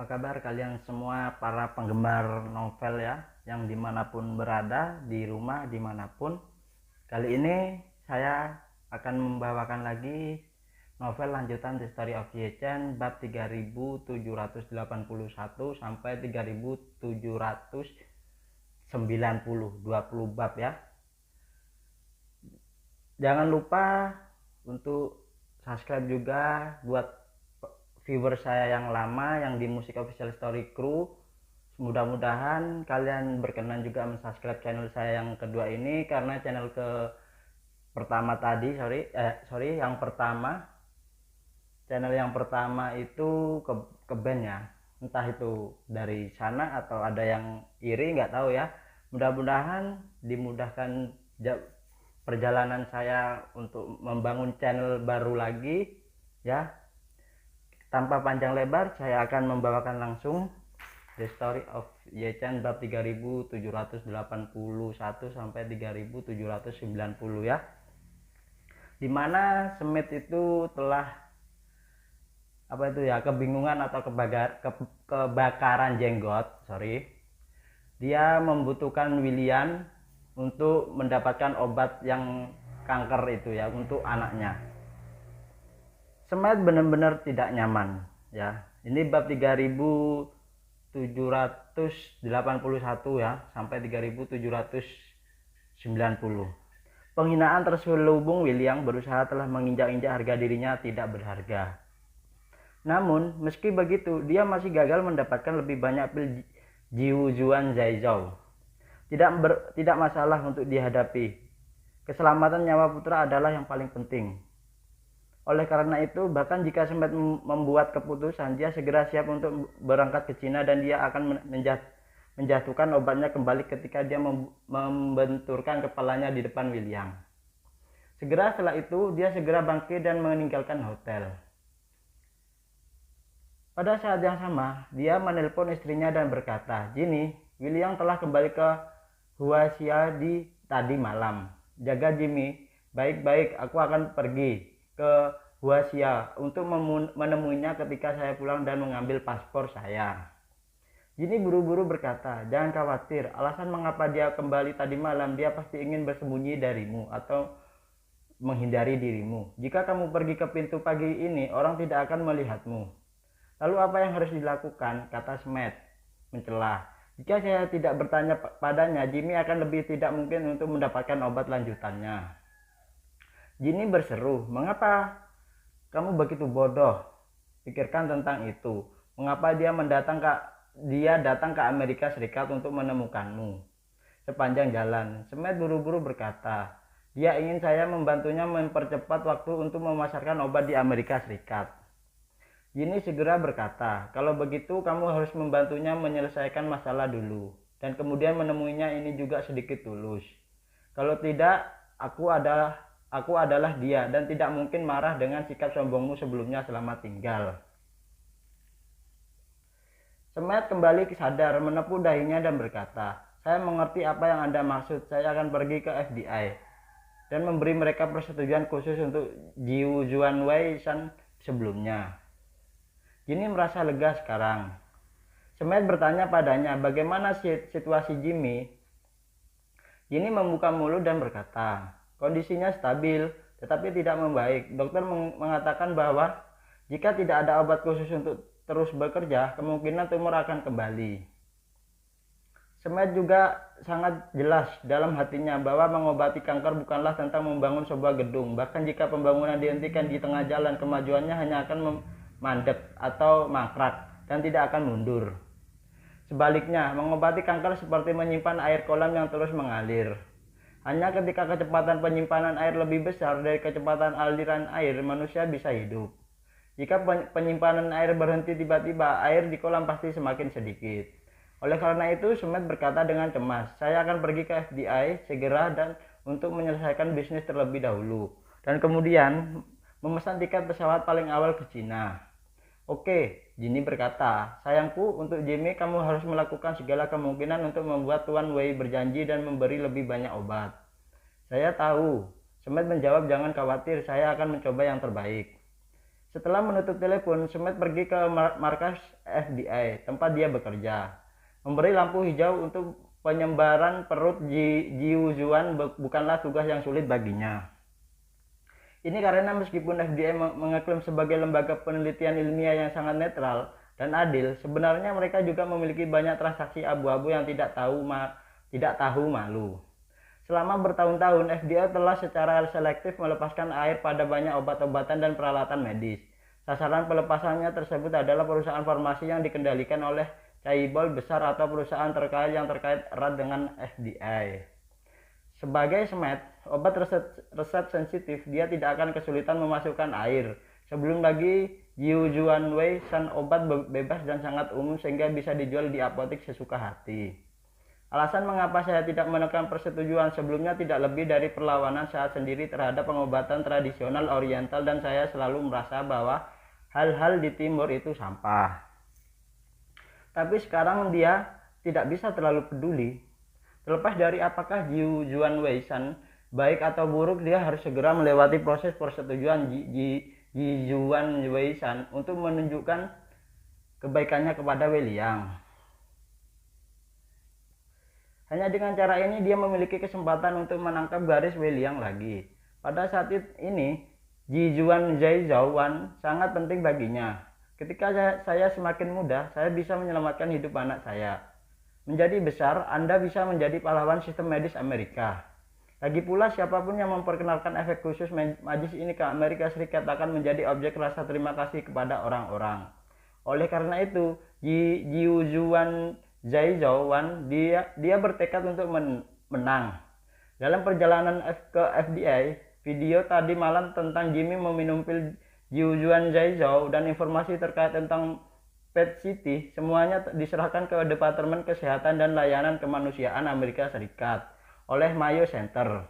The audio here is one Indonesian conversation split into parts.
Apa kabar kalian semua para penggemar novel ya, yang dimanapun berada, di rumah dimanapun. Kali ini saya akan membawakan lagi novel lanjutan The Story of Ye-Chen bab 3781 sampai 3790, 20 bab ya. Jangan lupa untuk subscribe juga buat viewer saya yang lama yang di Musik Official Story Crew. Mudah-mudahan kalian berkenan juga mensubscribe channel saya yang kedua ini, karena channel channel yang pertama itu ke band ya, entah itu dari sana atau ada yang iri, nggak tahu ya. Mudah-mudahan dimudahkan perjalanan saya untuk membangun channel baru lagi ya. Tanpa panjang lebar, saya akan membawakan langsung The Story of Ye-Chen bab 3781 sampai 3790 ya. Dimana Smith itu telah kebingungan atau kebakaran jenggot. Dia membutuhkan William untuk mendapatkan obat yang kanker itu ya, untuk anaknya. Smith benar-benar tidak nyaman ya. Ini bab 3781 ya sampai 3790. Penghinaan terselubung. William berusaha telah menginjak-injak harga dirinya tidak berharga. Namun meski begitu, dia masih gagal mendapatkan lebih banyak pil Jiu Zuan Zaizhou. Tidak masalah untuk dihadapi. Keselamatan nyawa putra adalah yang paling penting. Oleh karena itu, bahkan jika Smith membuat keputusan, dia segera siap untuk berangkat ke Cina, dan dia akan menjatuhkan obatnya kembali ketika dia membenturkan kepalanya di depan William. Segera setelah itu, dia segera bangkit dan meninggalkan hotel. Pada saat yang sama, dia menelpon istrinya dan berkata, "Ginny, William telah kembali ke Huaxia tadi malam. Jaga Jimmy baik-baik, aku akan pergi ke Huaxia untuk menemuinya ketika saya pulang dan mengambil paspor saya." Ginny buru-buru berkata, "Jangan khawatir, alasan mengapa dia kembali tadi malam, dia pasti ingin bersembunyi darimu atau menghindari dirimu. Jika kamu pergi ke pintu pagi ini, orang tidak akan melihatmu." "Lalu apa yang harus dilakukan?" kata Smith mencela. "Jika saya tidak bertanya padanya, Jimmy akan lebih tidak mungkin untuk mendapatkan obat lanjutannya." Ginny berseru, "Mengapa kamu begitu bodoh? Pikirkan tentang itu. Mengapa dia datang ke Amerika Serikat untuk menemukanmu sepanjang jalan?" Smith buru-buru berkata, "Dia ingin saya membantunya mempercepat waktu untuk memasarkan obat di Amerika Serikat." Ginny segera berkata, "Kalau begitu kamu harus membantunya menyelesaikan masalah dulu, dan kemudian menemuinya. Ini juga sedikit tulus. Kalau tidak, aku adalah dia, dan tidak mungkin marah dengan sikap sombongmu sebelumnya. Selamat tinggal." Smith kembali sadar, menepuk dahinya dan berkata, "Saya mengerti apa yang Anda maksud. Saya akan pergi ke FBI dan memberi mereka persetujuan khusus untuk Jiu Zuan Wei Shan sebelumnya." Ginny merasa lega sekarang. Smith bertanya padanya, "Bagaimana situasi Jimmy?" Ginny membuka mulut dan berkata, "Kondisinya stabil, tetapi tidak membaik. Dokter mengatakan bahwa jika tidak ada obat khusus untuk terus bekerja, kemungkinan tumor akan kembali." Smith juga sangat jelas dalam hatinya bahwa mengobati kanker bukanlah tentang membangun sebuah gedung. Bahkan jika pembangunan dihentikan di tengah jalan, kemajuannya hanya akan mandek atau mangkrak dan tidak akan mundur. Sebaliknya, mengobati kanker seperti menyimpan air kolam yang terus mengalir. Hanya ketika kecepatan penyimpanan air lebih besar dari kecepatan aliran air, manusia bisa hidup. Jika penyimpanan air berhenti tiba-tiba, air di kolam pasti semakin sedikit. Oleh karena itu, Smith berkata dengan cemas, "Saya akan pergi ke FBI segera dan untuk menyelesaikan bisnis terlebih dahulu, dan kemudian memesan tiket pesawat paling awal ke Cina." "Oke," Ginny berkata, "Sayangku, untuk Jimmy kamu harus melakukan segala kemungkinan untuk membuat Tuan Wei berjanji dan memberi lebih banyak obat." "Saya tahu," Smith menjawab, "jangan khawatir, saya akan mencoba yang terbaik." Setelah menutup telepon, Smith pergi ke markas FBI tempat dia bekerja, memberi lampu hijau untuk penyebaran perut Jiu Zuan bukanlah tugas yang sulit baginya. Ini karena meskipun FBI mengeklaim sebagai lembaga penelitian ilmiah yang sangat netral dan adil, sebenarnya mereka juga memiliki banyak transaksi abu-abu yang tidak tahu malu. Selama bertahun-tahun, FDA telah secara selektif melepaskan air pada banyak obat-obatan dan peralatan medis. Sasaran pelepasannya tersebut adalah perusahaan farmasi yang dikendalikan oleh chaebol besar atau perusahaan terkait yang terkait erat dengan FBI. Sebagai Smith, obat resep sensitif, dia tidak akan kesulitan memasukkan air. Sebelum lagi, Jiu Zuan Wei San obat bebas dan sangat umum sehingga bisa dijual di apotek sesuka hati. Alasan mengapa saya tidak menekan persetujuan sebelumnya tidak lebih dari perlawanan saya sendiri terhadap pengobatan tradisional oriental, dan saya selalu merasa bahwa hal-hal di timur itu sampah. Tapi sekarang dia tidak bisa terlalu peduli. Terlepas dari apakah Jiu Zuan Wei San baik atau buruk, dia harus segera melewati proses persetujuan Jiu Zuan Wei San untuk menunjukkan kebaikannya kepada Wei Liang. Hanya dengan cara ini dia memiliki kesempatan untuk menangkap garis Wei Liang lagi. Pada saat ini, Ji Zuan Zhaizuan sangat penting baginya. Ketika saya semakin muda, saya bisa menyelamatkan hidup anak saya. Menjadi besar, Anda bisa menjadi pahlawan sistem medis Amerika. Lagi pula, siapapun yang memperkenalkan efek khusus magis ini ke Amerika Serikat akan menjadi objek rasa terima kasih kepada orang-orang. Oleh karena itu, Jiu Zuan Zhaizuan dia bertekad untuk menang. Dalam perjalanan ke FBI, video tadi malam tentang Jimmy meminum pil Jiu Zuan Zhaizhou dan informasi terkait tentang Pet City semuanya diserahkan ke Departemen Kesehatan dan Layanan Kemanusiaan Amerika Serikat oleh Mayo Center.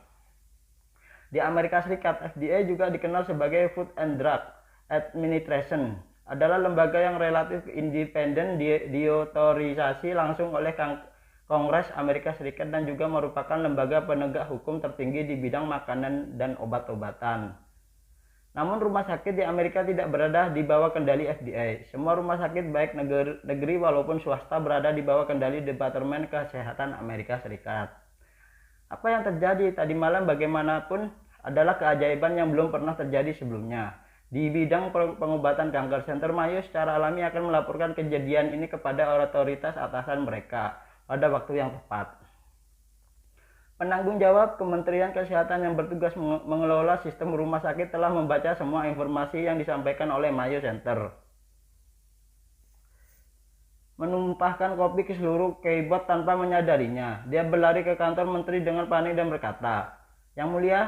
Di Amerika Serikat, FDA juga dikenal sebagai Food and Drug Administration, adalah lembaga yang relatif independen, diotorisasi langsung oleh Kongres Amerika Serikat dan juga merupakan lembaga penegak hukum tertinggi di bidang makanan dan obat-obatan. Namun rumah sakit di Amerika tidak berada di bawah kendali FDA. Semua rumah sakit baik negeri walaupun swasta berada di bawah kendali Departemen Kesehatan Amerika Serikat. Apa yang terjadi tadi malam bagaimanapun adalah keajaiban yang belum pernah terjadi sebelumnya. Di bidang pengobatan kanker, Center Mayo secara alami akan melaporkan kejadian ini kepada otoritas atasan mereka pada waktu yang tepat. Penanggung jawab Kementerian Kesehatan yang bertugas mengelola sistem rumah sakit telah membaca semua informasi yang disampaikan oleh Mayo Center. Menumpahkan kopi ke seluruh keyboard tanpa menyadarinya. Dia berlari ke kantor menteri dengan panik dan berkata, "Yang mulia,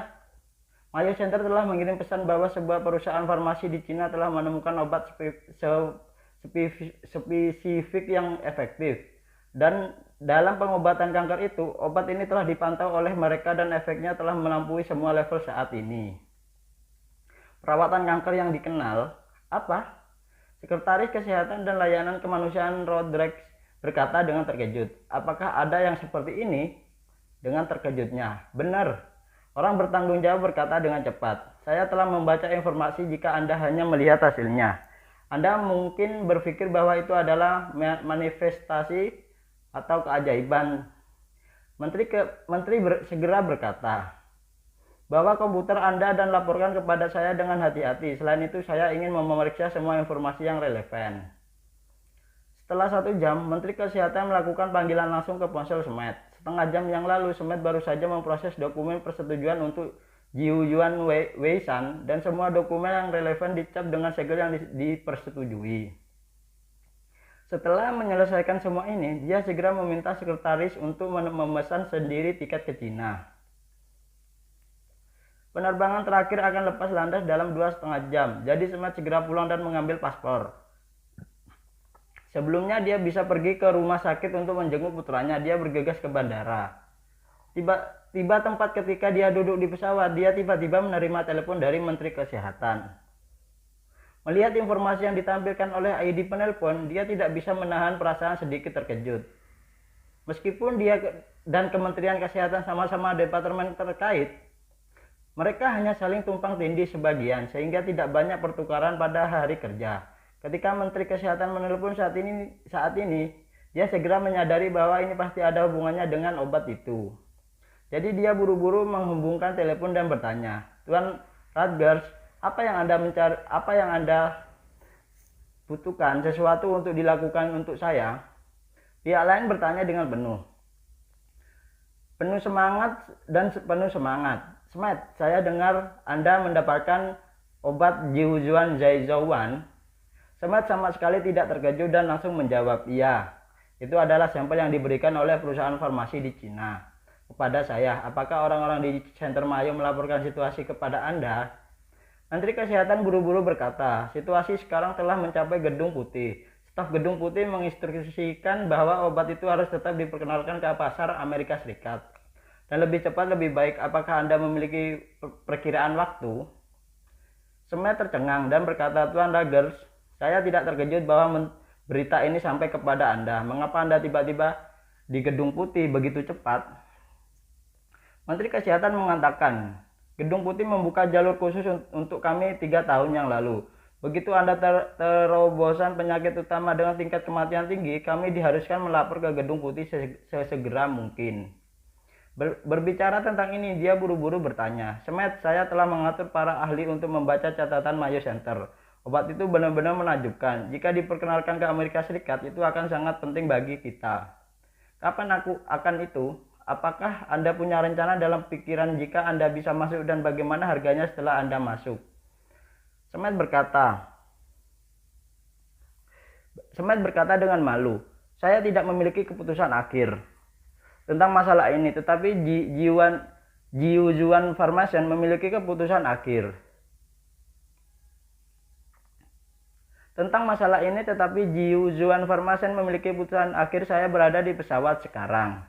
Mayo Center telah mengirim pesan bahwa sebuah perusahaan farmasi di Cina telah menemukan obat spesifik yang efektif. Dan dalam pengobatan kanker itu, obat ini telah dipantau oleh mereka dan efeknya telah melampaui semua level saat ini." Perawatan kanker yang dikenal? Apa? Sekretaris Kesehatan dan Layanan Kemanusiaan Rodriguez berkata dengan terkejut. Apakah ada yang seperti ini? Dengan terkejutnya. Benar. Orang bertanggung jawab berkata dengan cepat. Saya telah membaca informasi jika Anda hanya melihat hasilnya. Anda mungkin berpikir bahwa itu adalah manifestasi atau keajaiban. Menteri segera berkata bahwa komputer Anda dan laporkan kepada saya dengan hati-hati. Selain itu, saya ingin memeriksa semua informasi yang relevan. Setelah 1 jam, Menteri Kesehatan melakukan panggilan langsung ke ponsel Smith. Setengah jam yang lalu, Smith baru saja memproses dokumen persetujuan untuk Jiu Zuan Wei San dan semua dokumen yang relevan dicap dengan segel yang dipersetujui. Setelah menyelesaikan semua ini, dia segera meminta sekretaris untuk memesan sendiri tiket ke Cina. Penerbangan terakhir akan lepas landas dalam 2,5 jam, jadi Smith segera pulang dan mengambil paspor. Sebelumnya dia bisa pergi ke rumah sakit untuk menjenguk putranya, dia bergegas ke bandara. Tiba tempat ketika dia duduk di pesawat, dia tiba-tiba menerima telepon dari Menteri Kesehatan. Melihat informasi yang ditampilkan oleh ID penelpon, dia tidak bisa menahan perasaan sedikit terkejut. Meskipun dia dan Kementerian Kesehatan sama-sama departemen terkait, Mereka hanya saling tumpang tindih sebagian sehingga tidak banyak pertukaran pada hari kerja. Ketika Menteri Kesehatan menelpon saat ini, dia segera menyadari bahwa ini pasti ada hubungannya dengan obat itu. Jadi dia buru-buru menghubungkan telepon dan bertanya, "Tuan Rutgers, apa yang Anda butuhkan sesuatu untuk dilakukan untuk saya?" Pihak lain bertanya dengan penuh semangat. Smith, saya dengar Anda mendapatkan obat Jiuzuan Zaizuan. Smith sama sekali tidak terkejut dan langsung menjawab, "Iya, itu adalah sampel yang diberikan oleh perusahaan farmasi di Cina kepada saya. Apakah orang-orang di Center Mayo melaporkan situasi kepada Anda?" Menteri Kesehatan buru-buru berkata, "Situasi sekarang telah mencapai Gedung Putih. Staf Gedung Putih menginstruksikan bahwa obat itu harus tetap diperkenalkan ke pasar Amerika Serikat. Dan lebih cepat lebih baik. Apakah Anda memiliki perkiraan waktu?" Smith tercengang dan berkata, "Tuan Rutgers, saya tidak terkejut bahwa berita ini sampai kepada Anda. Mengapa Anda tiba-tiba di Gedung Putih begitu cepat?" Menteri Kesehatan mengatakan, "Gedung Putih membuka jalur khusus untuk kami 3 tahun yang lalu. Begitu Anda terobosan penyakit utama dengan tingkat kematian tinggi, kami diharuskan melapor ke Gedung Putih sesegera mungkin." Berbicara tentang ini, dia buru-buru bertanya, "Smith, saya telah mengatur para ahli untuk membaca catatan Mayo Center. Obat itu benar-benar menakjubkan. Jika diperkenalkan ke Amerika Serikat, itu akan sangat penting bagi kita. Kapan akan itu? Apakah Anda punya rencana dalam pikiran jika Anda bisa masuk dan bagaimana harganya setelah Anda masuk?" Smith berkata dengan malu, "Saya tidak memiliki keputusan akhir tentang masalah ini, tetapi Jiuzuan Pharmaceuticals memiliki keputusan akhir. Saya berada di pesawat sekarang.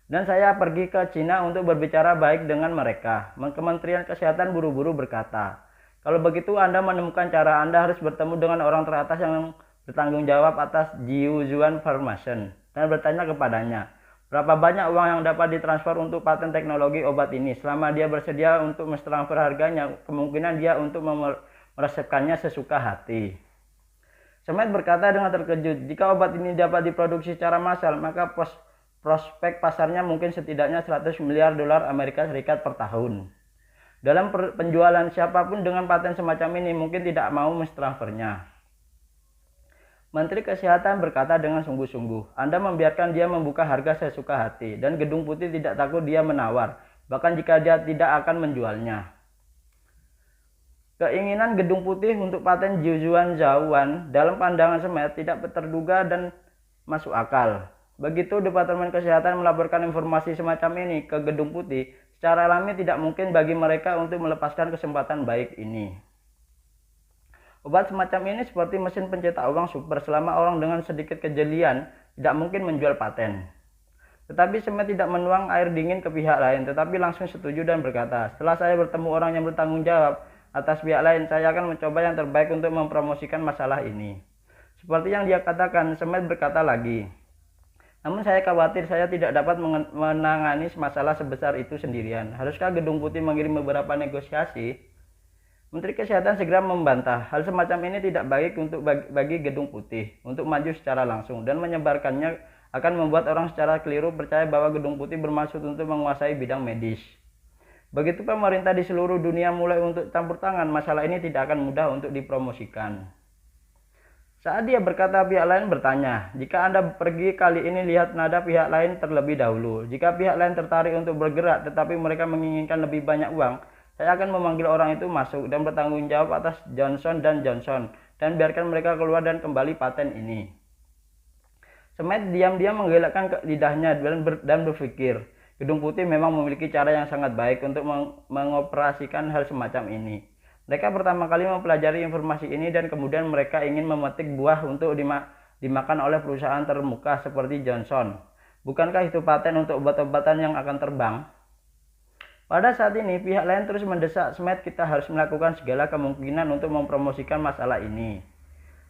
Dan saya pergi ke Cina untuk berbicara baik dengan mereka." Kementerian Kesehatan buru-buru berkata, "Kalau begitu Anda menemukan cara. Anda harus bertemu dengan orang teratas yang bertanggung jawab atas Jiuzuan Pharmaceuticals dan bertanya kepadanya, berapa banyak uang yang dapat ditransfer untuk paten teknologi obat ini. Selama dia bersedia untuk mentransfer harganya, kemungkinan dia untuk meresepkannya sesuka hati." Smith berkata dengan terkejut, "Jika obat ini dapat diproduksi secara massal, maka prospek pasarnya mungkin setidaknya 100 miliar dolar Amerika Serikat per tahun. Dalam penjualan, siapapun dengan paten semacam ini mungkin tidak mau mentransfernya." Menteri Kesehatan berkata dengan sungguh-sungguh, "Anda membiarkan dia membuka harga sesuka hati, dan Gedung Putih tidak takut dia menawar, bahkan jika dia tidak akan menjualnya." Keinginan Gedung Putih untuk paten Jiuzuan Zhaowan dalam pandangan Smith tidak terduga dan masuk akal. Begitu Departemen Kesehatan melaporkan informasi semacam ini ke Gedung Putih, secara alami tidak mungkin bagi mereka untuk melepaskan kesempatan baik ini. Obat semacam ini seperti mesin pencetak uang super. Selama orang dengan sedikit kejelian tidak mungkin menjual paten. Tetapi Smith tidak menuang air dingin ke pihak lain, tetapi langsung setuju dan berkata, "Setelah saya bertemu orang yang bertanggung jawab atas pihak lain, saya akan mencoba yang terbaik untuk mempromosikan masalah ini." Seperti yang dia katakan, Smith berkata lagi, "Namun saya khawatir saya tidak dapat menangani masalah sebesar itu sendirian. Haruskah Gedung Putih mengirim beberapa negosiasi?" Menteri Kesehatan segera membantah, hal semacam ini tidak baik bagi Gedung Putih untuk maju secara langsung, dan menyebarkannya akan membuat orang secara keliru percaya bahwa Gedung Putih bermaksud untuk menguasai bidang medis. Begitu pemerintah di seluruh dunia mulai untuk campur tangan, masalah ini tidak akan mudah untuk dipromosikan. Saat dia berkata, pihak lain bertanya, "Jika Anda pergi kali ini, lihat nada pihak lain terlebih dahulu. Jika pihak lain tertarik untuk bergerak tetapi mereka menginginkan lebih banyak uang, saya akan memanggil orang itu masuk dan bertanggung jawab atas Johnson & Johnson dan biarkan mereka keluar dan kembali paten ini." Smith diam-diam menggelakkan lidahnya dan berpikir, Gedung Putih memang memiliki cara yang sangat baik untuk mengoperasikan hal semacam ini. Mereka pertama kali mempelajari informasi ini dan kemudian mereka ingin memetik buah untuk dimakan oleh perusahaan terkemuka seperti Johnson. Bukankah itu paten untuk obat-obatan yang akan terbang? Pada saat ini, pihak lain terus mendesak Smith, "Kita harus melakukan segala kemungkinan untuk mempromosikan masalah ini."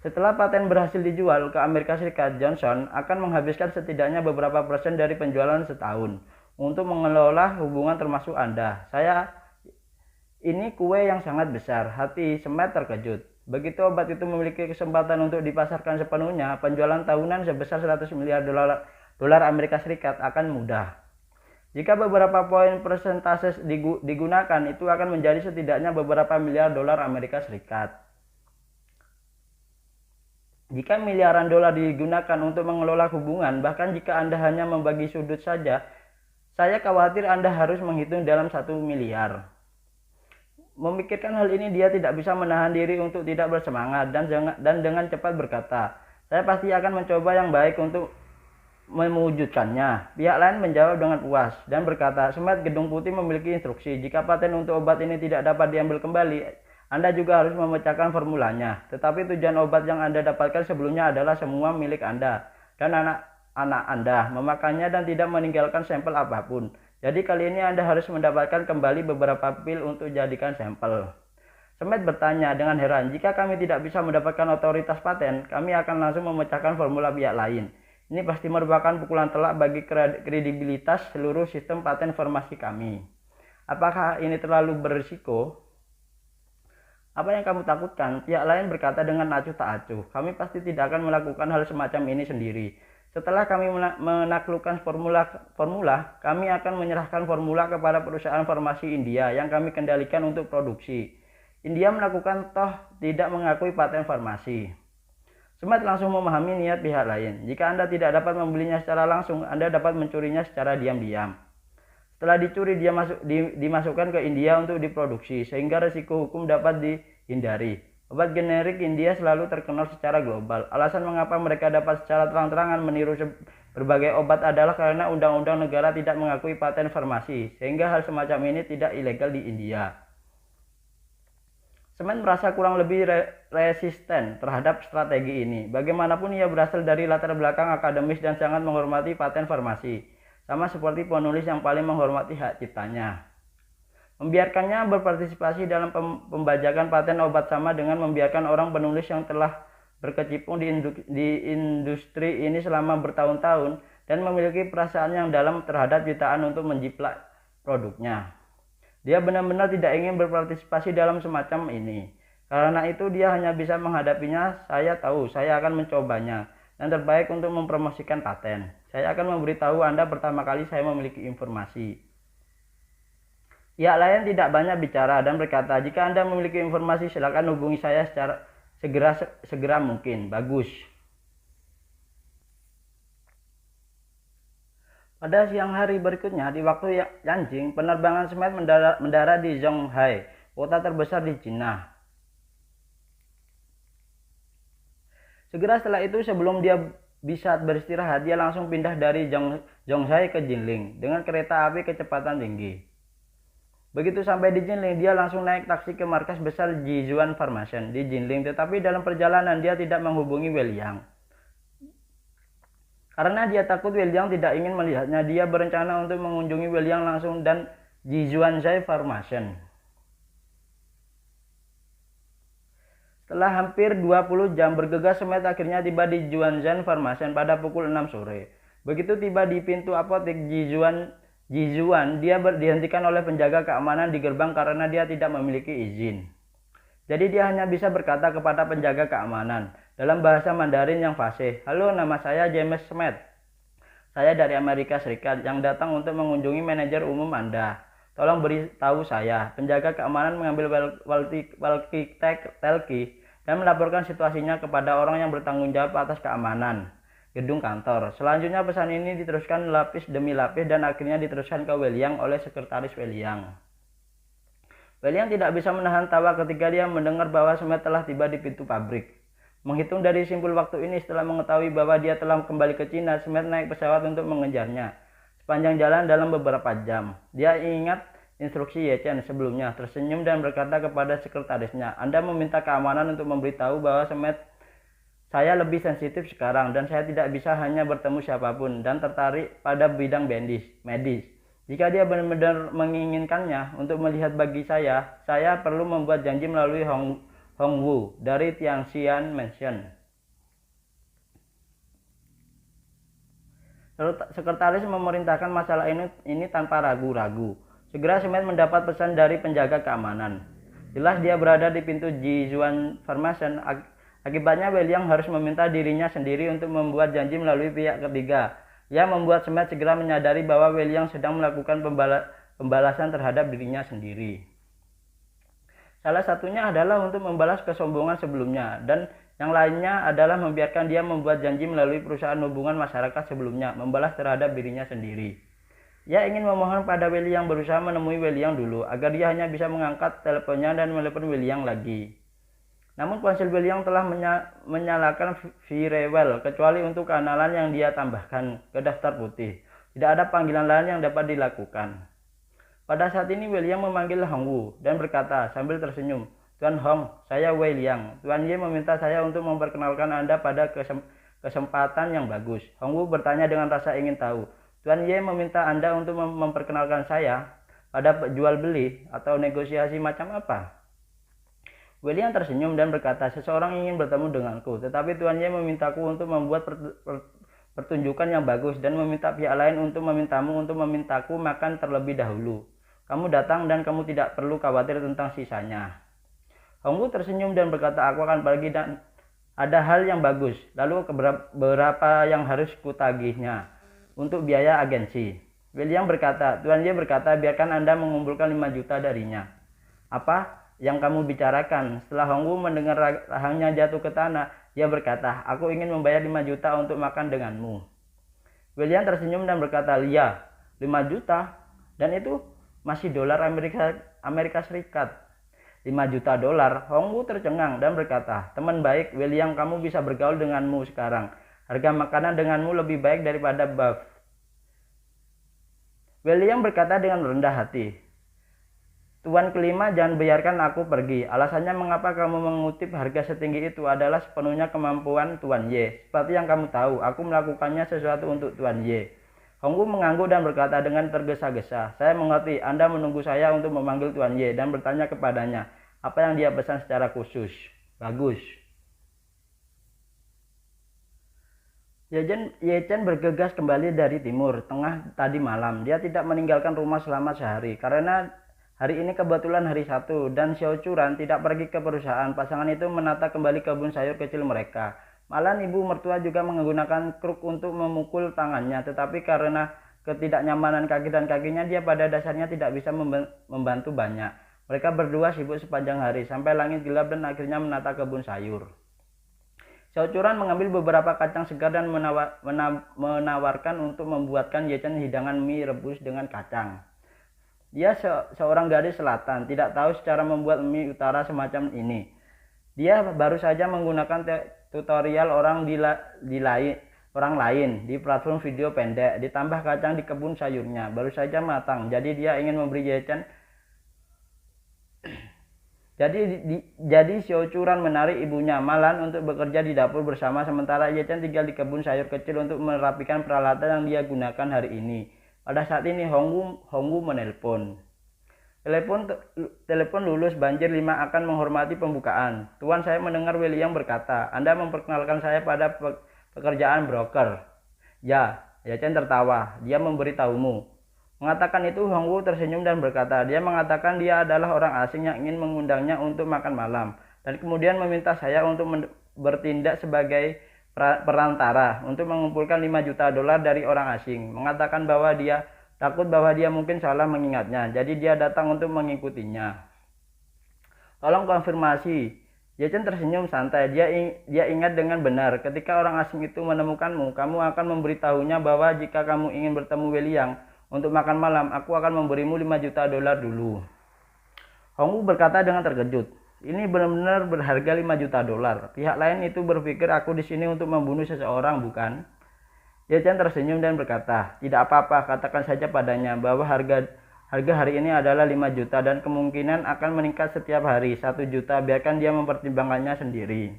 Setelah paten berhasil dijual ke Amerika Serikat, Johnson akan menghabiskan setidaknya beberapa persen dari penjualan setahun untuk mengelola hubungan termasuk Anda. Ini kue yang sangat besar. Hati Semet terkejut. Begitu obat itu memiliki kesempatan untuk dipasarkan sepenuhnya, penjualan tahunan sebesar 100 miliar dolar Amerika Serikat akan mudah. Jika beberapa poin persentase digunakan, itu akan menjadi setidaknya beberapa miliar dolar Amerika Serikat. Jika miliaran dolar digunakan untuk mengelola hubungan, bahkan jika Anda hanya membagi sudut saja, saya khawatir Anda harus menghitung dalam 1 miliar. Memikirkan hal ini, dia tidak bisa menahan diri untuk tidak bersemangat dan dengan cepat berkata, saya pasti akan mencoba yang baik untuk mewujudkannya. Pihak lain menjawab dengan puas dan berkata, Semet, Gedung Putih memiliki instruksi. Jika paten untuk obat ini tidak dapat diambil kembali, Anda juga harus memecahkan formulanya. Tetapi tujuan obat yang Anda dapatkan sebelumnya adalah semua milik Anda dan anak-anak Anda, memakannya dan tidak meninggalkan sampel apapun. Jadi kali ini Anda harus mendapatkan kembali beberapa pil untuk jadikan sampel. Semet bertanya dengan heran, jika kami tidak bisa mendapatkan otoritas paten, kami akan langsung memecahkan formula pihak lain. Ini pasti merupakan pukulan telak bagi kredibilitas seluruh sistem paten farmasi kami. Apakah ini terlalu berisiko? Apa yang kamu takutkan? Pihak lain berkata dengan acuh tak acuh. Kami pasti tidak akan melakukan hal semacam ini sendiri. Setelah kami menaklukkan formula, kami akan menyerahkan formula kepada perusahaan farmasi India yang kami kendalikan untuk produksi. India melakukan toh tidak mengakui paten farmasi. Semet langsung memahami niat pihak lain. Jika Anda tidak dapat membelinya secara langsung, Anda dapat mencurinya secara diam-diam. Setelah dicuri, dia dimasukkan ke India untuk diproduksi, sehingga risiko hukum dapat dihindari. Obat generik India selalu terkenal secara global. Alasan mengapa mereka dapat secara terang-terangan meniru berbagai obat adalah karena undang-undang negara tidak mengakui paten farmasi, sehingga hal semacam ini tidak ilegal di India. Semet merasa kurang lebih resisten terhadap strategi ini. Bagaimanapun ia berasal dari latar belakang akademis dan sangat menghormati paten farmasi, sama seperti penulis yang paling menghormati hak ciptanya. Membiarkannya berpartisipasi dalam pembajakan paten obat sama dengan membiarkan orang penulis yang telah berkecimpung di industri ini selama bertahun-tahun dan memiliki perasaan yang dalam terhadap jutaan untuk menjiplak produknya. Dia benar-benar tidak ingin berpartisipasi dalam semacam ini. Karena itu dia hanya bisa menghadapinya. Saya tahu, saya akan mencobanya. Dan terbaik untuk mempromosikan paten. Saya akan memberitahu Anda pertama kali saya memiliki informasi. Pihak lain tidak banyak bicara dan berkata, jika Anda memiliki informasi silakan hubungi saya secara segera mungkin. Bagus. Pada siang hari berikutnya, di waktu Yanjing, penerbangan Semet mendarat di Zhonghai, kota terbesar di Cina. Segera setelah itu, sebelum dia bisa beristirahat, dia langsung pindah dari Zhonghai ke Jinling dengan kereta api kecepatan tinggi. Begitu sampai di Jinling, dia langsung naik taksi ke markas besar Jizuan Pharmaceutical di Jinling, tetapi dalam perjalanan dia tidak menghubungi Wei-Liang. Karena dia takut Wei-Liang tidak ingin melihatnya, dia berencana untuk mengunjungi Wei-Liang langsung dan Jizuan Pharmaceutical. Setelah hampir 20 jam bergegas, Semet akhirnya tiba di Jizuan Pharmaceutical pada pukul 6 sore. Begitu tiba di pintu apotek Jizuan, dia dihentikan oleh penjaga keamanan di gerbang karena dia tidak memiliki izin. Jadi dia hanya bisa berkata kepada penjaga keamanan dalam bahasa Mandarin yang fasih, halo, nama saya James Semet. Saya dari Amerika Serikat yang datang untuk mengunjungi manajer umum Anda. Tolong beritahu saya. Penjaga keamanan mengambil walkie-talkie dan melaporkan situasinya kepada orang yang bertanggung jawab atas keamanan gedung kantor. Selanjutnya pesan ini diteruskan lapis demi lapis dan akhirnya diteruskan ke Wei-Liang oleh sekretaris Wei-Liang. Wei-Liang tidak bisa menahan tawa ketika dia mendengar bahwa Semet telah tiba di pintu pabrik. Menghitung dari simpul waktu ini, setelah mengetahui bahwa dia telah kembali ke Cina, Semet naik pesawat untuk mengejarnya. Sepanjang jalan dalam beberapa jam, dia ingat instruksi Ye Chen sebelumnya, tersenyum dan berkata kepada sekretarisnya, Anda meminta keamanan untuk memberitahu bahwa Semet saya lebih sensitif sekarang dan saya tidak bisa hanya bertemu siapapun dan tertarik pada bidang medis. Jika dia benar-benar menginginkannya untuk melihat bagi saya perlu membuat janji melalui Hongwu dari Tianxian Mansion. Sekretaris memerintahkan masalah ini tanpa ragu-ragu. Segera Smith mendapat pesan dari penjaga keamanan. Jelas dia berada di pintu Jizuan Pharmacy. Akibatnya William harus meminta dirinya sendiri untuk membuat janji melalui pihak ketiga. Ia membuat Smith segera menyadari bahwa William sedang melakukan pembalasan terhadap dirinya sendiri. Salah satunya adalah untuk membalas kesombongan sebelumnya, dan yang lainnya adalah membiarkan dia membuat janji melalui perusahaan hubungan masyarakat sebelumnya, membalas terhadap dirinya sendiri. Ia ingin memohon pada William, berusaha menemui William dulu, agar dia hanya bisa mengangkat teleponnya dan menelepon William lagi. Namun ponsel William telah menyalakan firewall, kecuali untuk kenalan yang dia tambahkan ke daftar putih. Tidak ada panggilan lain yang dapat dilakukan. Pada saat ini William memanggil Hong Wu dan berkata sambil tersenyum, "Tuan Hong, saya William. Tuan Ye meminta saya untuk memperkenalkan Anda pada kesempatan yang bagus." Hong Wu bertanya dengan rasa ingin tahu. "Tuan Ye meminta Anda untuk memperkenalkan saya pada jual beli atau negosiasi macam apa?" William tersenyum dan berkata, "Seseorang ingin bertemu denganku, tetapi Tuan Ye memintaku untuk membuat pertunjukan yang bagus dan meminta pihak lain untuk memintaku makan terlebih dahulu. Kamu datang dan kamu tidak perlu khawatir tentang sisanya." Hong Wu tersenyum dan berkata, "Aku akan pergi dan ada hal yang bagus. Lalu berapa yang harus kutagihnya untuk biaya agensi?" William berkata, "Tuan Ye berkata biarkan Anda mengumpulkan 5 juta darinya." "Apa yang kamu bicarakan?" Setelah Hong Wu mendengar rahangnya jatuh ke tanah, dia berkata, "Aku ingin membayar 5 juta untuk makan denganmu." William tersenyum dan berkata, "Iya, 5 juta. Dan itu masih dolar Amerika Serikat. 5 juta dolar. Hong Wu tercengang dan berkata, "Teman baik, William, kamu bisa bergaul denganmu sekarang. Harga makanan denganmu lebih baik daripada buff." William berkata dengan rendah hati, "Tuan kelima, jangan biarkan aku pergi. Alasannya mengapa kamu mengutip harga setinggi itu adalah sepenuhnya kemampuan Tuan Ye. Seperti yang kamu tahu, aku melakukannya sesuatu untuk Tuan Ye." Hong Wu mengangguk dan berkata dengan tergesa-gesa, "Saya mengerti. Anda menunggu saya untuk memanggil Tuan Ye dan bertanya kepadanya apa yang dia pesan secara khusus. Bagus." Ye Chen bergegas kembali dari timur tengah tadi malam. Dia tidak meninggalkan rumah selama sehari karena hari ini kebetulan hari Sabtu dan Xiao Churan tidak pergi ke perusahaan. Pasangan itu menata kembali kebun sayur kecil mereka. Malahan ibu mertua juga menggunakan kruk untuk memukul tangannya, tetapi karena ketidaknyamanan kaki dan kakinya, dia pada dasarnya tidak bisa membantu banyak. Mereka berdua sibuk sepanjang hari sampai langit gelap dan akhirnya menata kebun sayur. Xiao Churan mengambil beberapa kacang segar dan menawarkan untuk membuatkan Ye Chen hidangan mie rebus dengan kacang. Dia seorang gadis selatan, tidak tahu cara membuat mie utara semacam ini. Dia baru saja menggunakan tutorial orang lain di platform video pendek, ditambah kacang di kebun sayurnya baru saja matang. Jadi dia ingin memberi Ye Chen. Jadi Xiao Churan menarik ibunya Malan untuk bekerja di dapur bersama, sementara Ye Chen tinggal di kebun sayur kecil untuk merapikan peralatan yang dia gunakan hari ini. Pada saat ini Hong Wu menelpon. Telepon lulus, banjir 5 akan menghormati pembukaan. "Tuan, saya mendengar William berkata, Anda memperkenalkan saya pada pekerjaan broker." "Ya." Ye Chen tertawa. "Dia memberitahumu." Mengatakan itu, Hong Wu tersenyum dan berkata, "Dia mengatakan dia adalah orang asing yang ingin mengundangnya untuk makan malam, dan kemudian meminta saya untuk bertindak sebagai perantara untuk mengumpulkan 5 juta dolar dari orang asing. Mengatakan bahwa dia takut bahwa dia mungkin salah mengingatnya, jadi dia datang untuk mengikutinya." "Tolong konfirmasi." Ye Chen tersenyum santai. Dia ingat dengan benar, ketika orang asing itu menemukanmu, kamu akan memberitahunya bahwa jika kamu ingin bertemu William untuk makan malam, aku akan memberimu 5 juta dolar dulu. Hong Wu berkata dengan terkejut, "Ini benar-benar berharga 5 juta dolar. Pihak lain itu berpikir aku di sini untuk membunuh seseorang, bukan?" Ye Chen tersenyum dan berkata, "Tidak apa-apa, katakan saja padanya bahwa harga hari ini adalah 5 juta dan kemungkinan akan meningkat setiap hari 1 juta, biarkan dia mempertimbangkannya sendiri."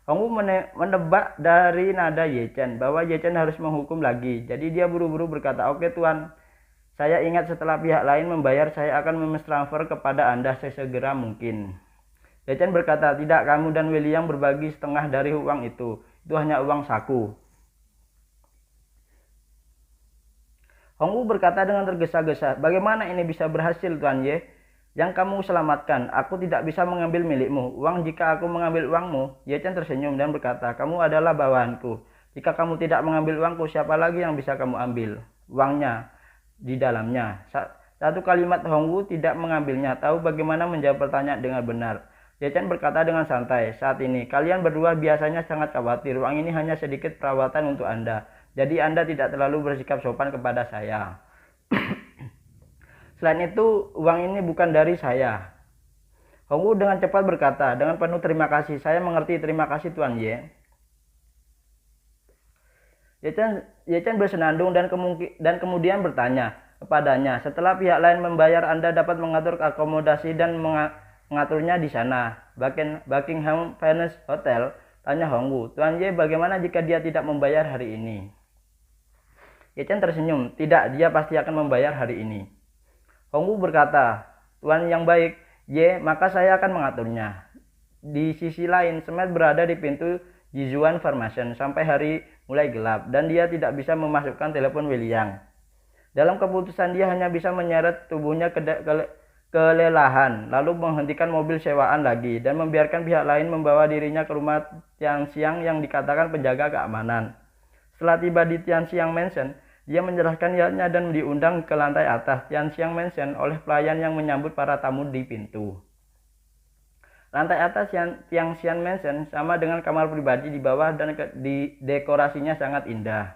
Hong Wu menebak dari nada Ye Chen bahwa Ye Chen harus menghukum lagi, jadi dia buru-buru berkata, "Oke Tuan, saya ingat setelah pihak lain membayar, saya akan mentransfer kepada Anda sesegera mungkin." Ye Chen berkata, "Tidak, kamu dan William berbagi setengah dari uang itu hanya uang saku." Hongwu berkata dengan tergesa-gesa, "Bagaimana ini bisa berhasil, Tuan Ye? Yang kamu selamatkan, aku tidak bisa mengambil milikmu. Uang jika aku mengambil uangmu." Ye Chen tersenyum dan berkata, "Kamu adalah bawahanku. Jika kamu tidak mengambil uangku, siapa lagi yang bisa kamu ambil? Uangnya di dalamnya." Satu kalimat Hongwu tidak mengambilnya, tahu bagaimana menjawab pertanyaan dengan benar. Ye Chen berkata dengan santai, "Saat ini, kalian berdua biasanya sangat khawatir. Uang ini hanya sedikit perawatan untuk Anda. Jadi Anda tidak terlalu bersikap sopan kepada saya. Selain itu, uang ini bukan dari saya." Hongwu dengan cepat berkata, "Dengan penuh terima kasih, saya mengerti, terima kasih Tuan Ye." Ye Chen bersenandung dan kemudian bertanya kepadanya, "Setelah pihak lain membayar, Anda dapat mengatur akomodasi dan mengaturnya di sana, Buckingham Palace Hotel?" tanya Hongwu. "Tuan Ye, bagaimana jika dia tidak membayar hari ini?" Ye Chen tersenyum, "Tidak, dia pasti akan membayar hari ini." Hongwu berkata, "Tuan yang baik, Ye, maka saya akan mengaturnya." Di sisi lain, Smet berada di pintu Yizuan Formation sampai hari mulai gelap, dan dia tidak bisa memasukkan telepon William. Dalam keputusan, dia hanya bisa menyeret tubuhnya kelelahan, lalu menghentikan mobil sewaan lagi, dan membiarkan pihak lain membawa dirinya ke rumah Tianxiang yang dikatakan penjaga keamanan. Setelah tiba di Tianxiang Mansion, dia menyerahkan yachtnya dan diundang ke lantai atas Tianxiang Mansion oleh pelayan yang menyambut para tamu di pintu. Lantai atas Tianxiang Mansion sama dengan kamar pribadi di bawah dan dekorasinya sangat indah.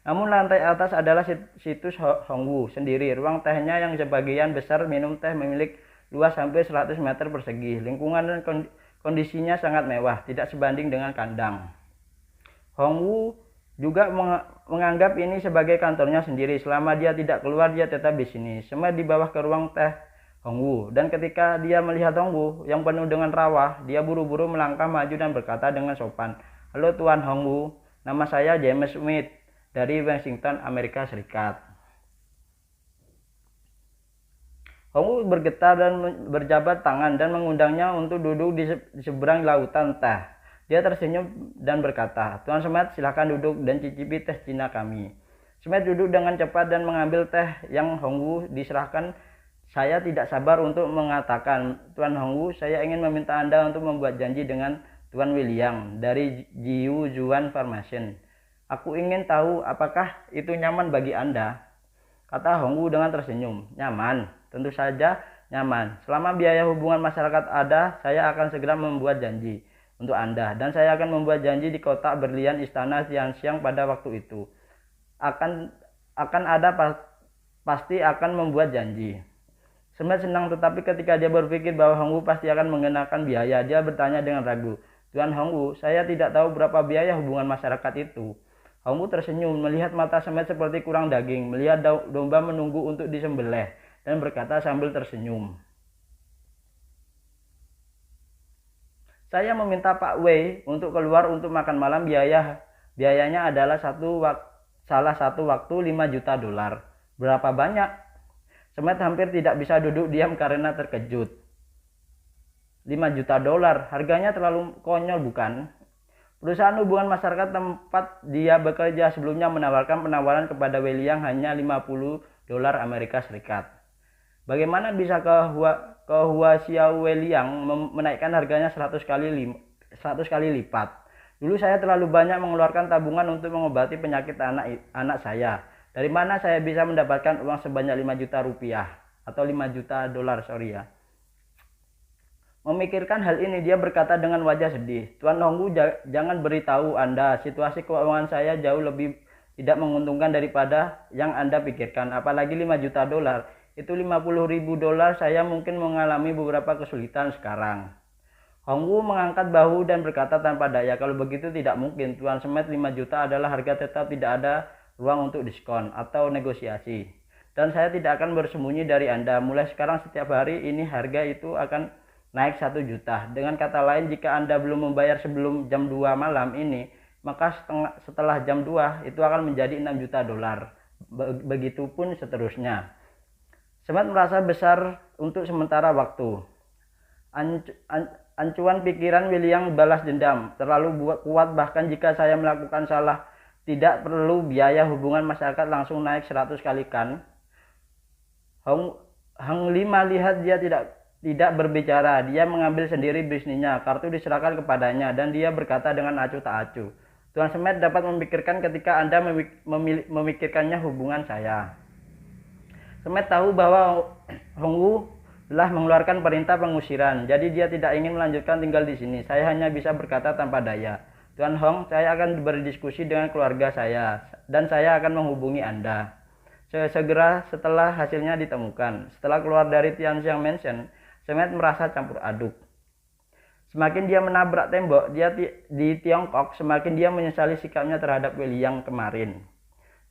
Namun lantai atas adalah situs Hongwu sendiri. Ruang tehnya yang sebagian besar minum teh memiliki luas hampir 100 meter persegi. Lingkungan dan kondisinya sangat mewah, tidak sebanding dengan kandang. Hongwu juga menganggap ini sebagai kantornya sendiri. Selama dia tidak keluar, dia tetap di sini. Smet di bawah ke ruang teh Hongwu, dan ketika dia melihat Hongwu yang penuh dengan rawa, dia buru-buru melangkah maju dan berkata dengan sopan, "Halo Tuan Hongwu, nama saya James Smith dari Washington, Amerika Serikat." Hongwu bergetar dan berjabat tangan dan mengundangnya untuk duduk di seberang lautan teh. Dia tersenyum dan berkata, "Tuan Smet, silakan duduk dan cicipi teh Cina kami." Smet duduk dengan cepat dan mengambil teh yang Hongwu diserahkan. "Saya tidak sabar untuk mengatakan, Tuan Hongwu, saya ingin meminta Anda untuk membuat janji dengan Tuan William dari Yizuan Formation. Aku ingin tahu apakah itu nyaman bagi Anda," kata Hongwu dengan tersenyum. "Nyaman? Tentu saja nyaman. Selama biaya hubungan masyarakat ada, saya akan segera membuat janji untuk Anda, dan saya akan membuat janji di kotak berlian istana Tianxiang pada waktu itu. Akan ada pasti akan membuat janji." Smet senang, tetapi ketika dia berpikir bahwa Hongwu pasti akan mengenakan biaya, dia bertanya dengan ragu, "Tuan Hongwu, saya tidak tahu berapa biaya hubungan masyarakat itu." Hongwu tersenyum, melihat mata Smet seperti kurang daging, melihat domba menunggu untuk disembelih, dan berkata sambil tersenyum, "Saya meminta Pak Wei untuk keluar untuk makan malam. Biayanya adalah salah satu waktu $5 juta. Berapa banyak?" Smet hampir tidak bisa duduk diam karena terkejut. $5 juta, harganya terlalu konyol bukan? Perusahaan hubungan masyarakat tempat dia bekerja sebelumnya menawarkan penawaran kepada William hanya $50 Amerika Serikat. Bagaimana bisa Hua Xiao William menaikkan harganya 100 kali lipat? Dulu saya terlalu banyak mengeluarkan tabungan untuk mengobati penyakit anak saya. Dari mana saya bisa mendapatkan uang sebanyak $5 juta atau $5 juta, sorry ya. Memikirkan hal ini, dia berkata dengan wajah sedih, "Tuan Hongwu, jangan beritahu Anda, situasi keuangan saya jauh lebih tidak menguntungkan daripada yang Anda pikirkan. Apalagi $5 juta, itu $50.000. Saya mungkin mengalami beberapa kesulitan sekarang." Hongwu mengangkat bahu dan berkata tanpa daya, "Kalau begitu tidak mungkin, Tuan Smet, 5 juta adalah harga tetap, tidak ada ruang untuk diskon atau negosiasi. Dan saya tidak akan bersembunyi dari Anda. Mulai sekarang setiap hari ini harga itu akan naik 1 juta. Dengan kata lain, jika Anda belum membayar sebelum jam 2 malam ini, maka setelah jam 2 itu akan menjadi $6 juta. Begitupun seterusnya." Smet merasa besar untuk sementara waktu. Ancuan pikiran William balas dendam terlalu kuat, bahkan jika saya melakukan salah tidak perlu biaya hubungan masyarakat langsung naik 100 kali kan. Hang Lima lihat dia tidak berbicara. Dia mengambil sendiri bisnisnya. Kartu diserahkan kepadanya dan dia berkata dengan acuh tak acuh, Tuan Smith dapat memikirkan ketika Anda memikirkannya hubungan saya. Smith tahu bahwa Hong Wu telah mengeluarkan perintah pengusiran, jadi dia tidak ingin melanjutkan tinggal di sini. Saya hanya bisa berkata tanpa daya, Tuan Hong, saya akan berdiskusi dengan keluarga saya, dan saya akan menghubungi Anda segera setelah hasilnya ditemukan. Setelah keluar dari Tianxiang Mansion, Smith merasa campur aduk. Semakin dia menabrak tembok di Tiongkok, semakin dia menyesali sikapnya terhadap William kemarin.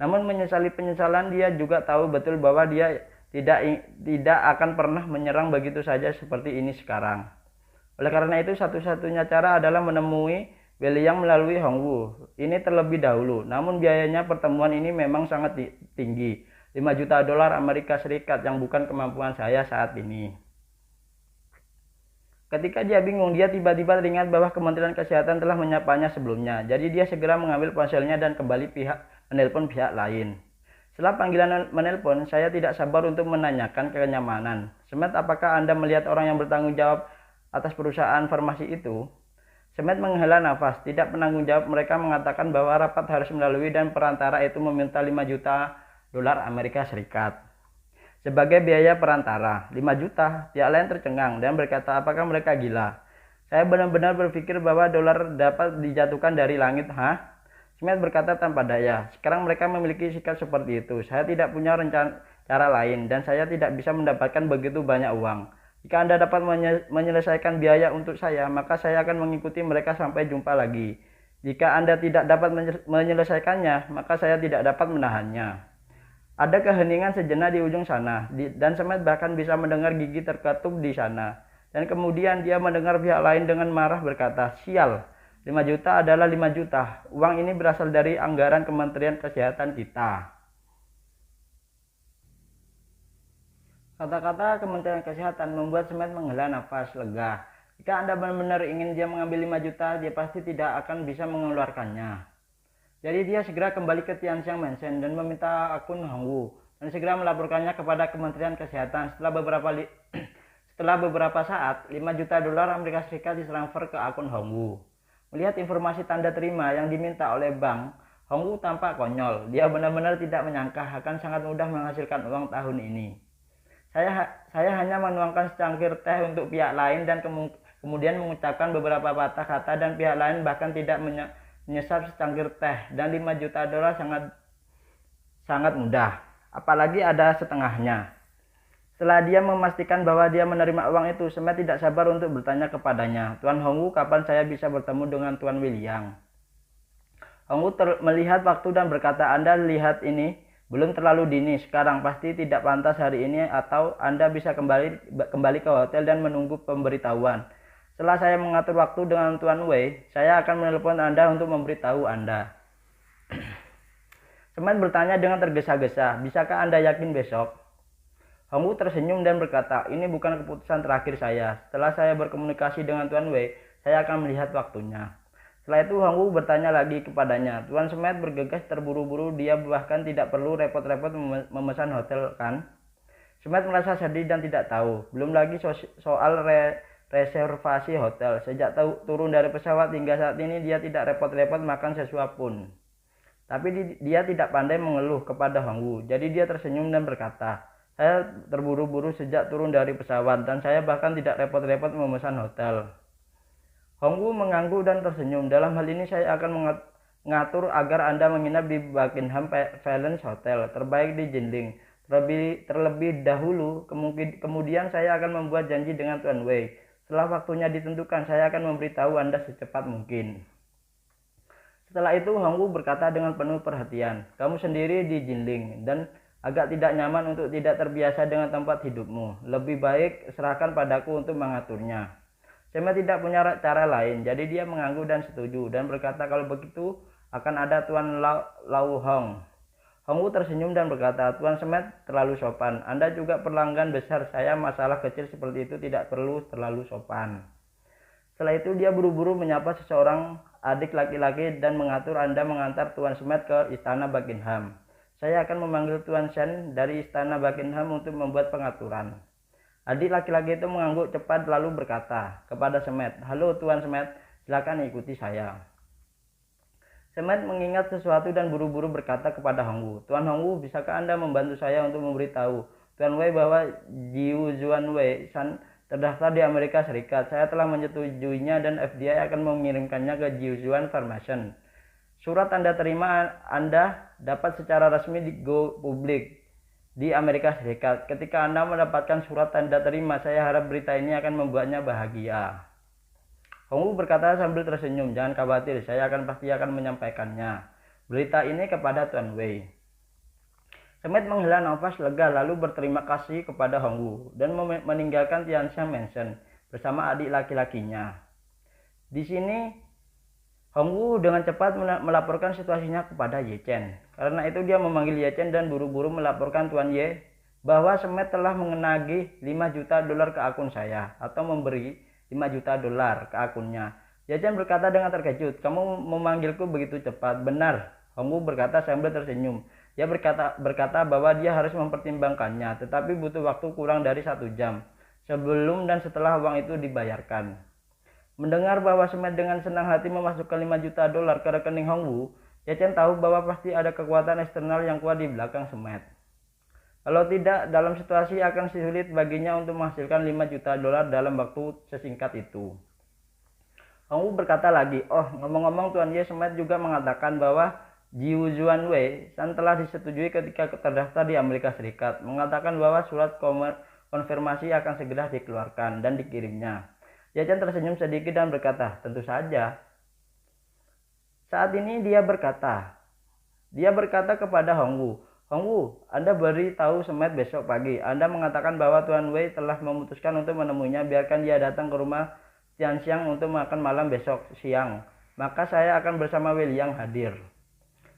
Namun menyesali penyesalan, dia juga tahu betul bahwa dia tidak akan pernah menyerang begitu saja seperti ini sekarang. Oleh karena itu, satu-satunya cara adalah menemui William melalui Hong Wu. Ini terlebih dahulu, namun biayanya pertemuan ini memang sangat tinggi. 5 juta dolar Amerika Serikat yang bukan kemampuan saya saat ini. Ketika dia bingung, dia tiba-tiba teringat bahwa Kementerian Kesehatan telah menyapanya sebelumnya. Jadi dia segera mengambil ponselnya dan kembali menelpon pihak lain. Setelah panggilan menelpon, saya tidak sabar untuk menanyakan kenyamanan. Smith, apakah Anda melihat orang yang bertanggung jawab atas perusahaan farmasi itu? Smith menghela nafas. Tidak penanggung jawab. Mereka mengatakan bahwa rapat harus melalui dan perantara itu meminta 5 juta dolar Amerika Serikat. Sebagai biaya perantara, 5 juta. Pihak lain tercengang dan berkata, apakah mereka gila? Saya benar-benar berpikir bahwa dolar dapat dijatuhkan dari langit, Smith berkata tanpa daya, sekarang mereka memiliki sikap seperti itu. Saya tidak punya cara lain dan saya tidak bisa mendapatkan begitu banyak uang. Jika Anda dapat menyelesaikan biaya untuk saya, maka saya akan mengikuti mereka sampai jumpa lagi. Jika Anda tidak dapat menyelesaikannya, maka saya tidak dapat menahannya. Ada keheningan sejenak di ujung sana, dan Smith bahkan bisa mendengar gigi terketuk di sana. Dan kemudian dia mendengar pihak lain dengan marah berkata, sial. 5 juta adalah 5 juta. Uang ini berasal dari anggaran Kementerian Kesehatan kita. Kata-kata Kementerian Kesehatan membuat Smith menghela nafas lega. Jika Anda benar-benar ingin dia mengambil 5 juta, dia pasti tidak akan bisa mengeluarkannya. Jadi dia segera kembali ke Tianxiang Mansion dan meminta akun Hong Wu dan segera melaporkannya kepada Kementerian Kesehatan. Setelah beberapa saat, 5 juta dolar Amerika Serikat ditransfer ke akun Hong Wu. Melihat informasi tanda terima yang diminta oleh bank, Hong Wu tampak konyol. Dia benar-benar tidak menyangka akan sangat mudah menghasilkan uang tahun ini. Saya hanya menuangkan secangkir teh untuk pihak lain dan kemudian mengucapkan beberapa patah kata dan pihak lain bahkan tidak menyesap secangkir teh dan 5 juta dolar sangat mudah. Apalagi ada setengahnya. Setelah dia memastikan bahwa dia menerima uang itu, Smith tidak sabar untuk bertanya kepadanya, Tuan Hong Wu, kapan saya bisa bertemu dengan Tuan William? Hong Wu melihat waktu dan berkata, Anda lihat ini, belum terlalu dini, sekarang pasti tidak pantas hari ini atau Anda bisa kembali ke hotel dan menunggu pemberitahuan. Setelah saya mengatur waktu dengan Tuan Wei, saya akan menelpon Anda untuk memberitahu Anda. Smith bertanya dengan tergesa-gesa, bisakah Anda yakin besok? Hong Wu tersenyum dan berkata, ini bukan keputusan terakhir saya. Setelah saya berkomunikasi dengan Tuan Wei, saya akan melihat waktunya. Setelah itu Hong Wu bertanya lagi kepadanya. Tuan Smith bergegas terburu-buru, dia bahkan tidak perlu repot-repot memesan hotel kan? Smith merasa sedih dan tidak tahu. Belum lagi soal reservasi hotel. Sejak turun dari pesawat hingga saat ini dia tidak repot-repot makan sesuap pun. Tapi dia tidak pandai mengeluh kepada Hong Wu. Jadi dia tersenyum dan berkata, saya terburu-buru sejak turun dari pesawat dan saya bahkan tidak repot-repot memesan hotel. Hong Wu mengangguk dan tersenyum. Dalam hal ini saya akan mengatur agar Anda menginap di Buckingham Palace Hotel terbaik di Jinling. Terlebih dahulu, kemudian saya akan membuat janji dengan Tuan Wei. Setelah waktunya ditentukan, saya akan memberitahu Anda secepat mungkin. Setelah itu Hong Wu berkata dengan penuh perhatian, kamu sendiri di Jinling dan agak tidak nyaman untuk tidak terbiasa dengan tempat hidupmu. Lebih baik serahkan padaku untuk mengaturnya. Saya tidak punya cara lain, jadi dia mengangguk dan setuju dan berkata kalau begitu akan ada Tuan Lau Hong. Hong Wu tersenyum dan berkata, Tuan Smith terlalu sopan. Anda juga pelanggan besar saya, masalah kecil seperti itu tidak perlu terlalu sopan. Setelah itu dia buru-buru menyapa seseorang adik laki-laki dan mengatur Anda mengantar Tuan Smith ke istana Buckingham. Saya akan memanggil Tuan Shen dari istana Buckingham untuk membuat pengaturan. Adik laki-laki itu mengangguk cepat lalu berkata kepada Smith, "Halo Tuan Smith, silakan ikuti saya." Smith mengingat sesuatu dan buru-buru berkata kepada Hongwu, "Tuan Hongwu, bisakah Anda membantu saya untuk memberitahu Tuan Wei bahwa Jiu Zuan Wei San terdaftar di Amerika Serikat. Saya telah menyetujuinya dan FBI akan mengirimkannya ke Jiu Zuan Formation. Surat Anda terima Anda dapat secara resmi di go publik di Amerika Serikat. Ketika Anda mendapatkan surat Anda terima, saya harap berita ini akan membuatnya bahagia." Hongwu berkata sambil tersenyum, "Jangan khawatir, saya pasti akan menyampaikannya berita ini kepada Tuan Wei." Smith menghela nafas lega lalu berterima kasih kepada Hongwu dan meninggalkan Tianxiang Mansion bersama adik laki-lakinya. Di sini Hongwu dengan cepat melaporkan situasinya kepada Ye Chen. Karena itu dia memanggil Ye Chen dan buru-buru melaporkan Tuan Ye bahwa Smith telah menagih $5 juta ke akun saya atau memberi $5 juta ke akunnya. Ye Chen berkata dengan terkejut, "Kamu memanggilku begitu cepat?" "Benar," Hongwu berkata sambil tersenyum. Dia berkata bahwa dia harus mempertimbangkannya, tetapi butuh waktu kurang dari 1 jam sebelum dan setelah uang itu dibayarkan. Mendengar bahwa Smith dengan senang hati memasukkan $5 juta ke rekening Hongwu, Ye Chen tahu bahwa pasti ada kekuatan eksternal yang kuat di belakang Smith. Kalau tidak, dalam situasi akan sulit baginya untuk menghasilkan $5 juta dalam waktu sesingkat itu. Hongwu berkata lagi, "Oh, ngomong-ngomong Tuan Ye, Smith juga mengatakan bahwa Jiu Zuan Wei San telah disetujui ketika terdaftar di Amerika Serikat, mengatakan bahwa surat konfirmasi akan segera dikeluarkan dan dikirimnya." Ye Chen tersenyum sedikit dan berkata, "Tentu saja." Saat ini dia berkata kepada Hongwu, "Hongwu, Anda beritahu Smith besok pagi. Anda mengatakan bahwa Tuan Wei telah memutuskan untuk menemuinya. Biarkan dia datang ke rumah Tianxiang untuk makan malam besok siang. Maka saya akan bersama William hadir."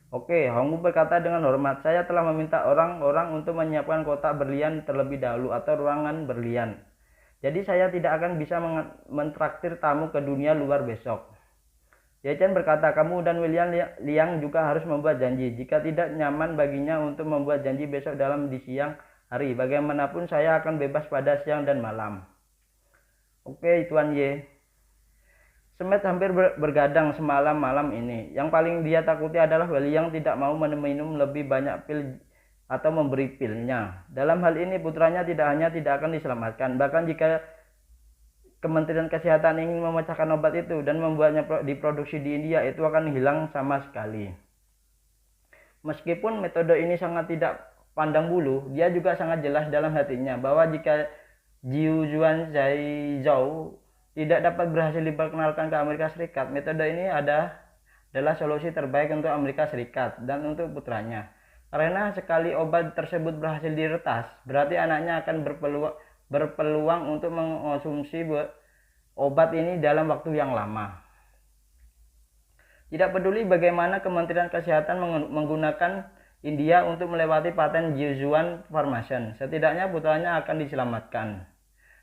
"Oke," Hongwu berkata dengan hormat. "Saya telah meminta orang-orang untuk menyiapkan kotak berlian terlebih dahulu atau ruangan berlian. Jadi saya tidak akan bisa mentraktir tamu ke dunia luar besok." Ye Chen berkata, "Kamu dan William Liang juga harus membuat janji. Jika tidak nyaman baginya untuk membuat janji besok dalam di siang hari, bagaimanapun saya akan bebas pada siang dan malam." "Oke, Tuan Ye." Smith hampir bergadang semalam malam ini. Yang paling dia takuti adalah William tidak mau meminum lebih banyak pil atau memberi pilnya. Dalam hal ini putranya tidak akan diselamatkan, bahkan jika Kementerian Kesehatan ingin memecahkan obat itu dan membuatnya diproduksi di India, itu akan hilang sama sekali. Meskipun metode ini sangat tidak pandang bulu, dia juga sangat jelas dalam hatinya bahwa jika Jiu Zuan Zhao tidak dapat berhasil diperkenalkan ke Amerika Serikat, metode ini adalah solusi terbaik untuk Amerika Serikat dan untuk putranya. Karena sekali obat tersebut berhasil diretas, berarti anaknya akan berpeluang untuk mengonsumsi obat ini dalam waktu yang lama. Tidak peduli bagaimana Kementerian Kesehatan menggunakan India untuk melewati paten Jiu Zuan Formation, setidaknya putranya akan diselamatkan.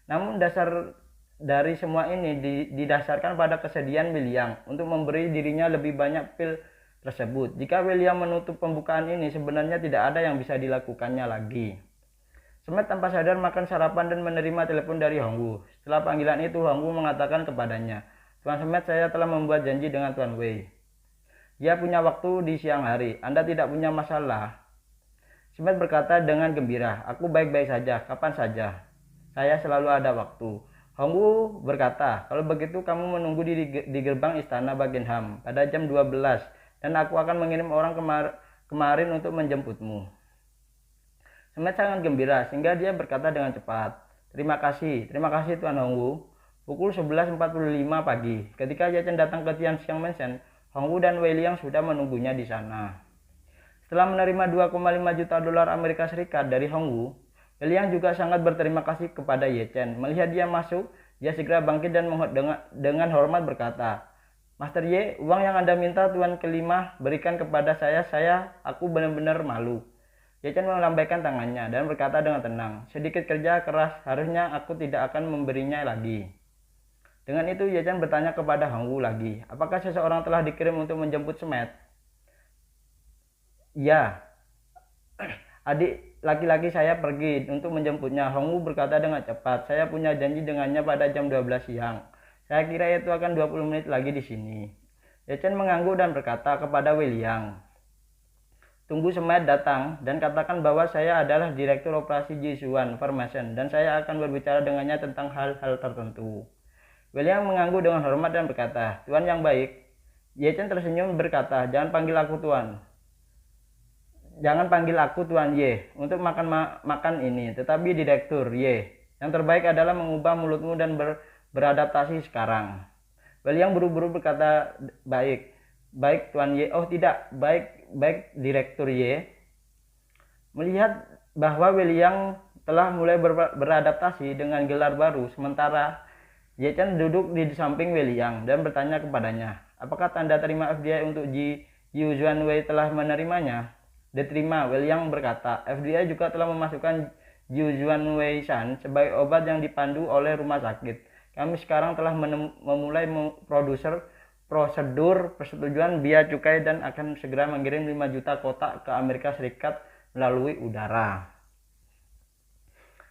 Namun dasar dari semua ini didasarkan pada kesediaan William untuk memberi dirinya lebih banyak pil tersebut. Jika William menutup pembukaan ini, sebenarnya tidak ada yang bisa dilakukannya lagi. Smith tanpa sadar makan sarapan dan menerima telepon dari Hongwu. Setelah panggilan itu, Hongwu mengatakan kepadanya, "Tuan Smith, saya telah membuat janji dengan Tuan Wei. Dia punya waktu di siang hari. Anda tidak punya masalah?" Smith berkata dengan gembira, "Aku baik-baik saja, kapan saja. Saya selalu ada waktu." Hongwu berkata, "Kalau begitu kamu menunggu di gerbang istana Buckingham pada jam 12 dan aku akan mengirim orang kemarin untuk menjemputmu." Smith sangat gembira sehingga dia berkata dengan cepat, terima kasih Tuan Hongwu." Pukul 11.45 pagi, ketika Ye Chen datang ke Tianxiang Mansion, Hongwu dan William sudah menunggunya di sana. Setelah menerima $2,5 juta Amerika Serikat dari Hongwu, William juga sangat berterima kasih kepada Ye Chen. Melihat dia masuk, dia segera bangkit dan dengan hormat berkata, "Master Ye, uang yang Anda minta Tuan kelima berikan kepada aku benar-benar malu." Ye Chen melambaikan tangannya dan berkata dengan tenang, "Sedikit kerja keras, harusnya aku tidak akan memberinya lagi." Dengan itu Ye Chen bertanya kepada Hongwu lagi, apakah seseorang telah dikirim untuk menjemput Smet? Ya, adik laki-laki saya pergi untuk menjemputnya. Hongwu berkata dengan cepat, saya punya janji dengannya pada jam 12 siang. Saya kira itu akan 20 menit lagi di sini. Ye Chen mengangguk dan berkata kepada Wei Liang, tunggu Smet datang dan katakan bahwa saya adalah Direktur Operasi Jizuan Formation dan saya akan berbicara dengannya tentang hal-hal tertentu. Wei Liang mengangguk dengan hormat dan berkata, Tuan yang baik. Ye Chen tersenyum berkata, jangan panggil aku Tuan. Jangan panggil aku Tuan Ye untuk makan ini, tetapi Direktur Ye. Yang terbaik adalah mengubah mulutmu dan beradaptasi sekarang. Wei Liang buru-buru berkata, baik Tuan Ye. Oh tidak, baik Direktur Ye. Melihat bahwa Wei Liang telah mulai beradaptasi dengan gelar baru, sementara Ye Chen duduk di samping Wei Liang dan bertanya kepadanya, apakah tanda terima FDI untuk Jiu Zuanwei telah menerimanya? Diterima, Wei Liang berkata, FDI juga telah memasukkan Jiu Zuanwei Shan sebagai obat yang dipandu oleh rumah sakit. Kami sekarang telah memulai prosedur persetujuan bea cukai dan akan segera mengirim 5 juta kotak ke Amerika Serikat melalui udara.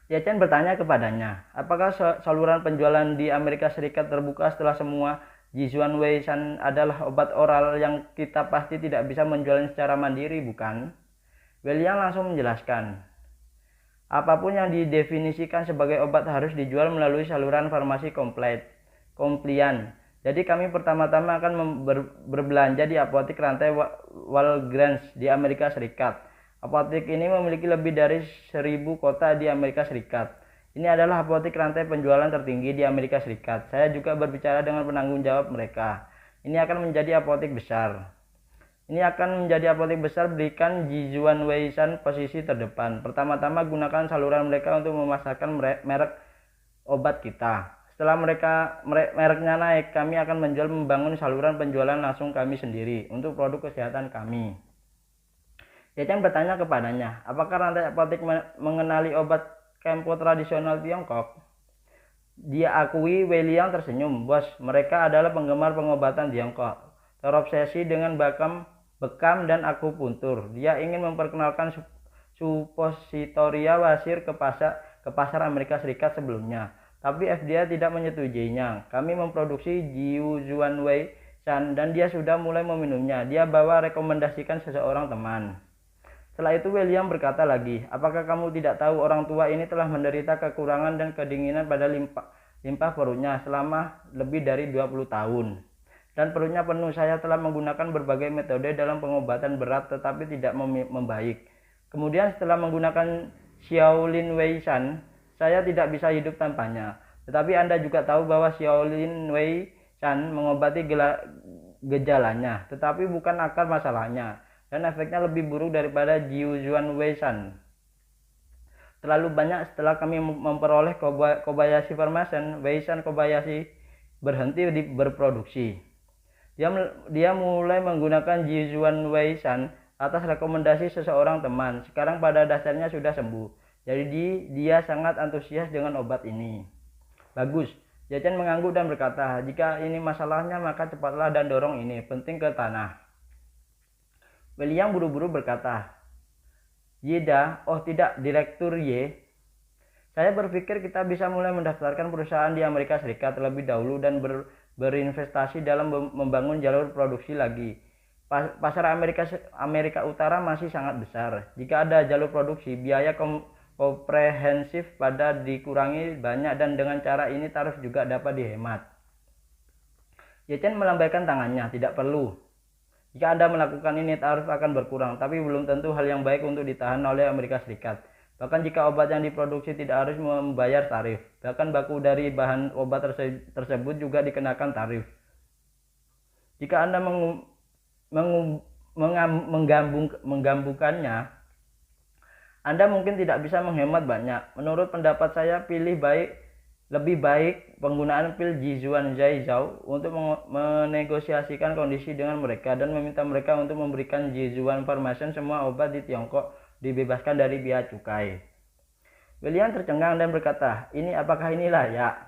Ye Chen bertanya kepadanya, apakah saluran penjualan di Amerika Serikat terbuka setelah semua Jiu Zuanwei Shan adalah obat oral yang kita pasti tidak bisa menjualnya secara mandiri, bukan? Wei Liang langsung menjelaskan, apapun yang didefinisikan sebagai obat harus dijual melalui saluran farmasi komplian. Jadi kami pertama-tama akan berbelanja di apotek rantai Walgreens di Amerika Serikat. Apotek ini memiliki lebih dari 1000 kota di Amerika Serikat. Ini adalah apotek rantai penjualan tertinggi di Amerika Serikat. Saya juga berbicara dengan penanggung jawab mereka. Ini akan menjadi apotek besar. Berikan Jiu Zuanwei Shan posisi terdepan. Pertama-tama gunakan saluran mereka untuk memasarkan merek obat kita. Setelah mereknya naik, kami akan membangun saluran penjualan langsung kami sendiri untuk produk kesehatan kami. Ye Chen bertanya kepadanya, apakah rantai apotek mengenali obat Kempo tradisional Tiongkok? Dia akui. Wei Liang tersenyum, bos, mereka adalah penggemar pengobatan Tiongkok, terobsesi dengan bekam dan akupuntur. Dia ingin memperkenalkan supositoria wasir ke pasar Amerika Serikat sebelumnya, tapi FDA tidak menyetujuinya. Kami memproduksi Jiu Zuanwei Shan dan dia sudah mulai meminumnya. Dia bawa rekomendasikan seseorang teman. Setelah itu Wei Liang berkata lagi, apakah kamu tidak tahu orang tua ini telah menderita kekurangan dan kedinginan pada limpah perutnya selama lebih dari 20 tahun. Dan perutnya penuh. Saya telah menggunakan berbagai metode dalam pengobatan berat tetapi tidak membaik. Kemudian setelah menggunakan Shaolin Wei Shan, saya tidak bisa hidup tanpanya. Tetapi Anda juga tahu bahwa Shaolin Wei Shan mengobati gejalanya, tetapi bukan akar masalahnya. Dan efeknya lebih buruk daripada Jiu Zuanwei Shan. Terlalu banyak. Setelah kami memperoleh Kobayashi Formation, Wei Shan Kobayashi berhenti berproduksi. Dia mulai menggunakan Jiu Zuanwei Shan atas rekomendasi seseorang teman. Sekarang pada dasarnya sudah sembuh. Jadi dia sangat antusias dengan obat ini. Bagus. Ye Chen mengangguk dan berkata, jika ini masalahnya maka cepatlah dan dorong ini penting ke tanah. Wei Liang buru-buru berkata, Yeda, oh tidak, Direktur Ye. Saya berpikir kita bisa mulai mendaftarkan perusahaan di Amerika Serikat terlebih dahulu dan berinvestasi dalam membangun jalur produksi lagi. Pasar Amerika Utara masih sangat besar. Jika ada jalur produksi, biaya komprehensif pada dikurangi banyak dan dengan cara ini tarif juga dapat dihemat. Ye Chen melambaikan tangannya, tidak perlu. Jika Anda melakukan ini, tarif akan berkurang, tapi belum tentu hal yang baik untuk ditahan oleh Amerika Serikat. Bahkan jika obat yang diproduksi tidak harus membayar tarif, bahkan baku dari bahan obat tersebut juga dikenakan tarif. Jika Anda menggabungkannya, Anda mungkin tidak bisa menghemat banyak. Menurut pendapat saya, lebih baik penggunaan pil Jizuan Zhaizhou untuk menegosiasikan kondisi dengan mereka dan meminta mereka untuk memberikan Jizuan Formation semua obat di Tiongkok dibebaskan dari bea cukai. Wei Liang tercengang dan berkata, apakah ini layak?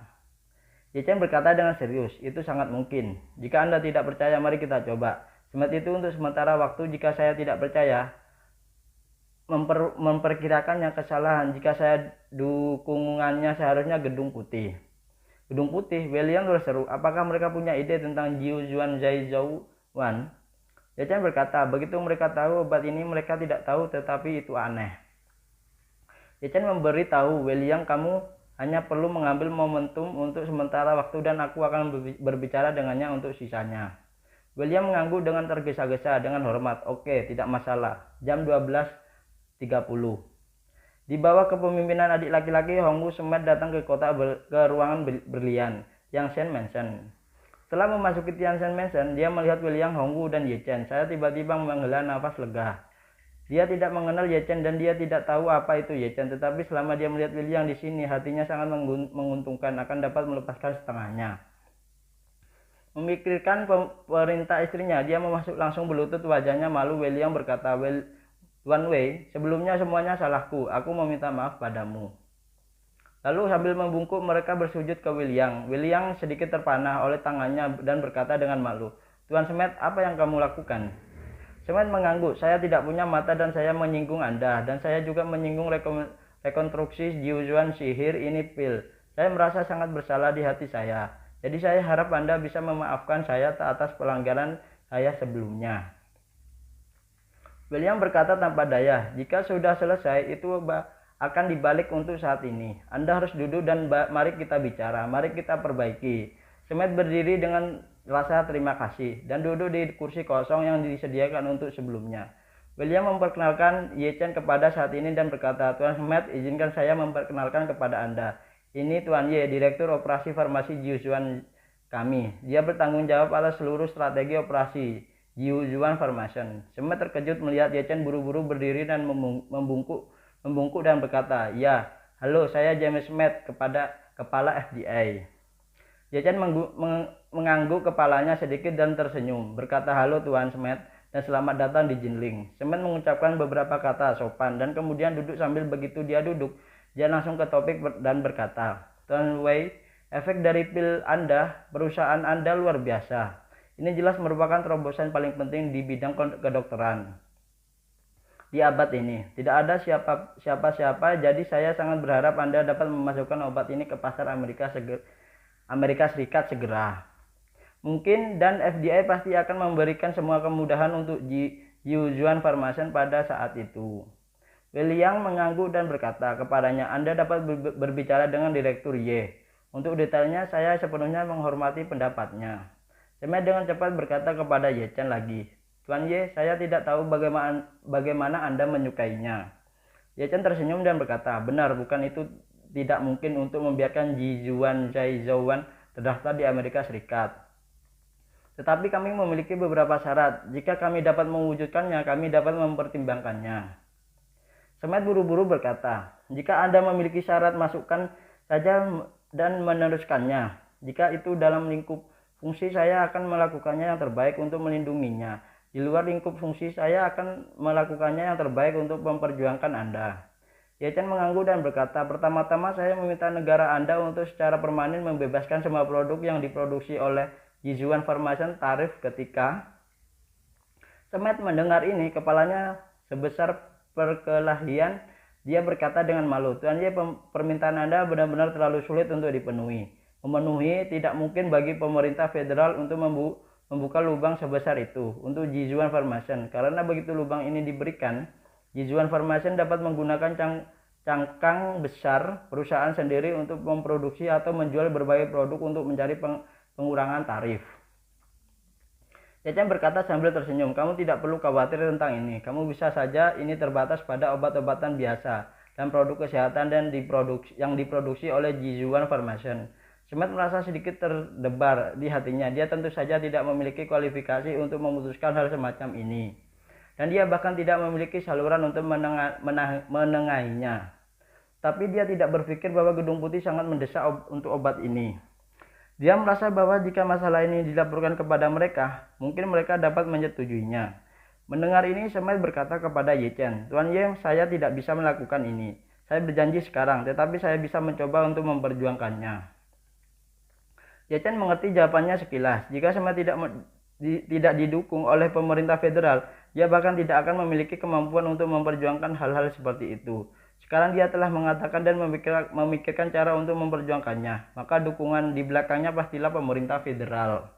Ye Chen berkata dengan serius, itu sangat mungkin. Jika Anda tidak percaya, mari kita coba. Smith itu untuk sementara waktu, jika saya tidak percaya, memperkirakannya kesalahan. Jika saya dukungannya seharusnya Gedung Putih. Gedung Putih, William berseru, apakah mereka punya ide tentang Jiu Juan Zai Zhou Wan? Ye Chen berkata, begitu mereka tahu obat ini, mereka tidak tahu, tetapi itu aneh. Ye Chen memberi tahu William, kamu hanya perlu mengambil momentum untuk sementara waktu dan aku akan berbicara dengannya untuk sisanya. William mengangguk dengan tergesa-gesa dengan hormat. Oke, tidak masalah. Jam 12.30. Di bawah kepemimpinan adik laki-laki, Hongwu Smith datang ke ruangan berlian, Tiannshan Mansion. Setelah memasuki Tiannshan Mansion, dia melihat William, Hongwu, dan Ye Chen. Saya tiba-tiba menghela nafas lega. Dia tidak mengenal Ye Chen dan dia tidak tahu apa itu Ye Chen, tetapi selama dia melihat William di sini, hatinya sangat menguntungkan, akan dapat melepaskan setengahnya. Memikirkan perintah istrinya, dia langsung berlutut, wajahnya malu. William berkata, Wan Wei, sebelumnya semuanya salahku, aku meminta maaf padamu. Lalu sambil membungkuk mereka bersujud ke William. William sedikit terpanah oleh tangannya dan berkata dengan malu, Tuan Smith, apa yang kamu lakukan? Smith mengangguk, saya tidak punya mata dan saya menyinggung Anda, dan saya juga menyinggung rekonstruksi jiujuan sihir ini pil. Saya merasa sangat bersalah di hati saya. Jadi saya harap Anda bisa memaafkan saya atas pelanggaran saya sebelumnya. William berkata tanpa daya, jika sudah selesai itu akan dibalik untuk saat ini. Anda harus duduk dan mari kita bicara, mari kita perbaiki. Smith berdiri dengan rasa terima kasih dan duduk di kursi kosong yang disediakan untuk sebelumnya. William memperkenalkan Ye Chen kepada saat ini dan berkata, Tuan Smith, izinkan saya memperkenalkan kepada Anda. Ini Tuan Ye, Direktur Operasi Farmasi Jiujuan kami. Dia bertanggung jawab atas seluruh strategi operasi Jiujuan Farmation. Smith terkejut melihat Ye Chen buru-buru berdiri dan membungkuk dan berkata, ya, halo, saya James Smith, kepala FBI. Ye Chen mengangguk kepalanya sedikit dan tersenyum, berkata halo Tuan Smith dan selamat datang di Jinling. Smith mengucapkan beberapa kata sopan dan kemudian duduk. Sambil begitu dia duduk, dia langsung ke topik dan berkata, Tuan Wei, efek dari pil Anda, perusahaan Anda luar biasa. Ini jelas merupakan terobosan paling penting di bidang kedokteran di abad ini. Tidak ada siapa-siapa, jadi saya sangat berharap Anda dapat memasukkan obat ini ke pasar Amerika Serikat segera. Mungkin dan FBI pasti akan memberikan semua kemudahan untuk Jiujuan Farmation pada saat itu. William mengangguk dan berkata kepadanya, Anda dapat berbicara dengan Direktur Ye. Untuk detailnya saya sepenuhnya menghormati pendapatnya. Smith dengan cepat berkata kepada Ye Chen lagi, Tuan Ye, saya tidak tahu bagaimana Anda menyukainya. Ye Chen tersenyum dan berkata, benar, bukan itu tidak mungkin untuk membiarkan Jiujuan Zai Zhou Wan terdaftar di Amerika Serikat. Tetapi kami memiliki beberapa syarat. Jika kami dapat mewujudkannya, kami dapat mempertimbangkannya. Smith buru-buru berkata, jika Anda memiliki syarat, masukkan saja dan meneruskannya. Jika itu dalam lingkup fungsi, saya akan melakukannya yang terbaik untuk melindunginya. Di luar lingkup fungsi, saya akan melakukannya yang terbaik untuk memperjuangkan Anda. Ye Chen mengangguk dan berkata, pertama-tama saya meminta negara Anda untuk secara permanen membebaskan semua produk yang diproduksi oleh Jiujuan Farmation tarif. Ketika Smith mendengar ini, kepalanya sebesar perkelahian. Dia berkata dengan malu, Tuan Ye, permintaan Anda benar-benar terlalu sulit untuk dipenuhi. Tidak mungkin bagi pemerintah federal untuk membuka lubang sebesar itu untuk Jiujuan Farmation. Karena begitu lubang ini diberikan, Jiujuan Farmation dapat menggunakan cangkang besar perusahaan sendiri untuk memproduksi atau menjual berbagai produk untuk mencari pengurangan tarif. Ye Chen berkata sambil tersenyum, kamu tidak perlu khawatir tentang ini. Kamu bisa saja, ini terbatas pada obat-obatan biasa dan produk kesehatan yang diproduksi oleh Jiujuan Farmation. Smith merasa sedikit terdebar di hatinya. Dia tentu saja tidak memiliki kualifikasi untuk memutuskan hal semacam ini. Dan dia bahkan tidak memiliki saluran untuk menengahinya. Tapi dia tidak berpikir bahwa Gedung Putih sangat mendesak untuk obat ini. Dia merasa bahwa jika masalah ini dilaporkan kepada mereka, mungkin mereka dapat menyetujuinya. Mendengar ini, Smith berkata kepada Ye Chen, Tuan Ye, saya tidak bisa melakukan ini. Saya berjanji sekarang, tetapi saya bisa mencoba untuk memperjuangkannya. Ye Chen mengerti jawabannya sekilas. Jika Semet tidak didukung oleh pemerintah federal, dia bahkan tidak akan memiliki kemampuan untuk memperjuangkan hal-hal seperti itu. Sekarang dia telah mengatakan dan memikirkan cara untuk memperjuangkannya, maka dukungan di belakangnya pastilah pemerintah federal.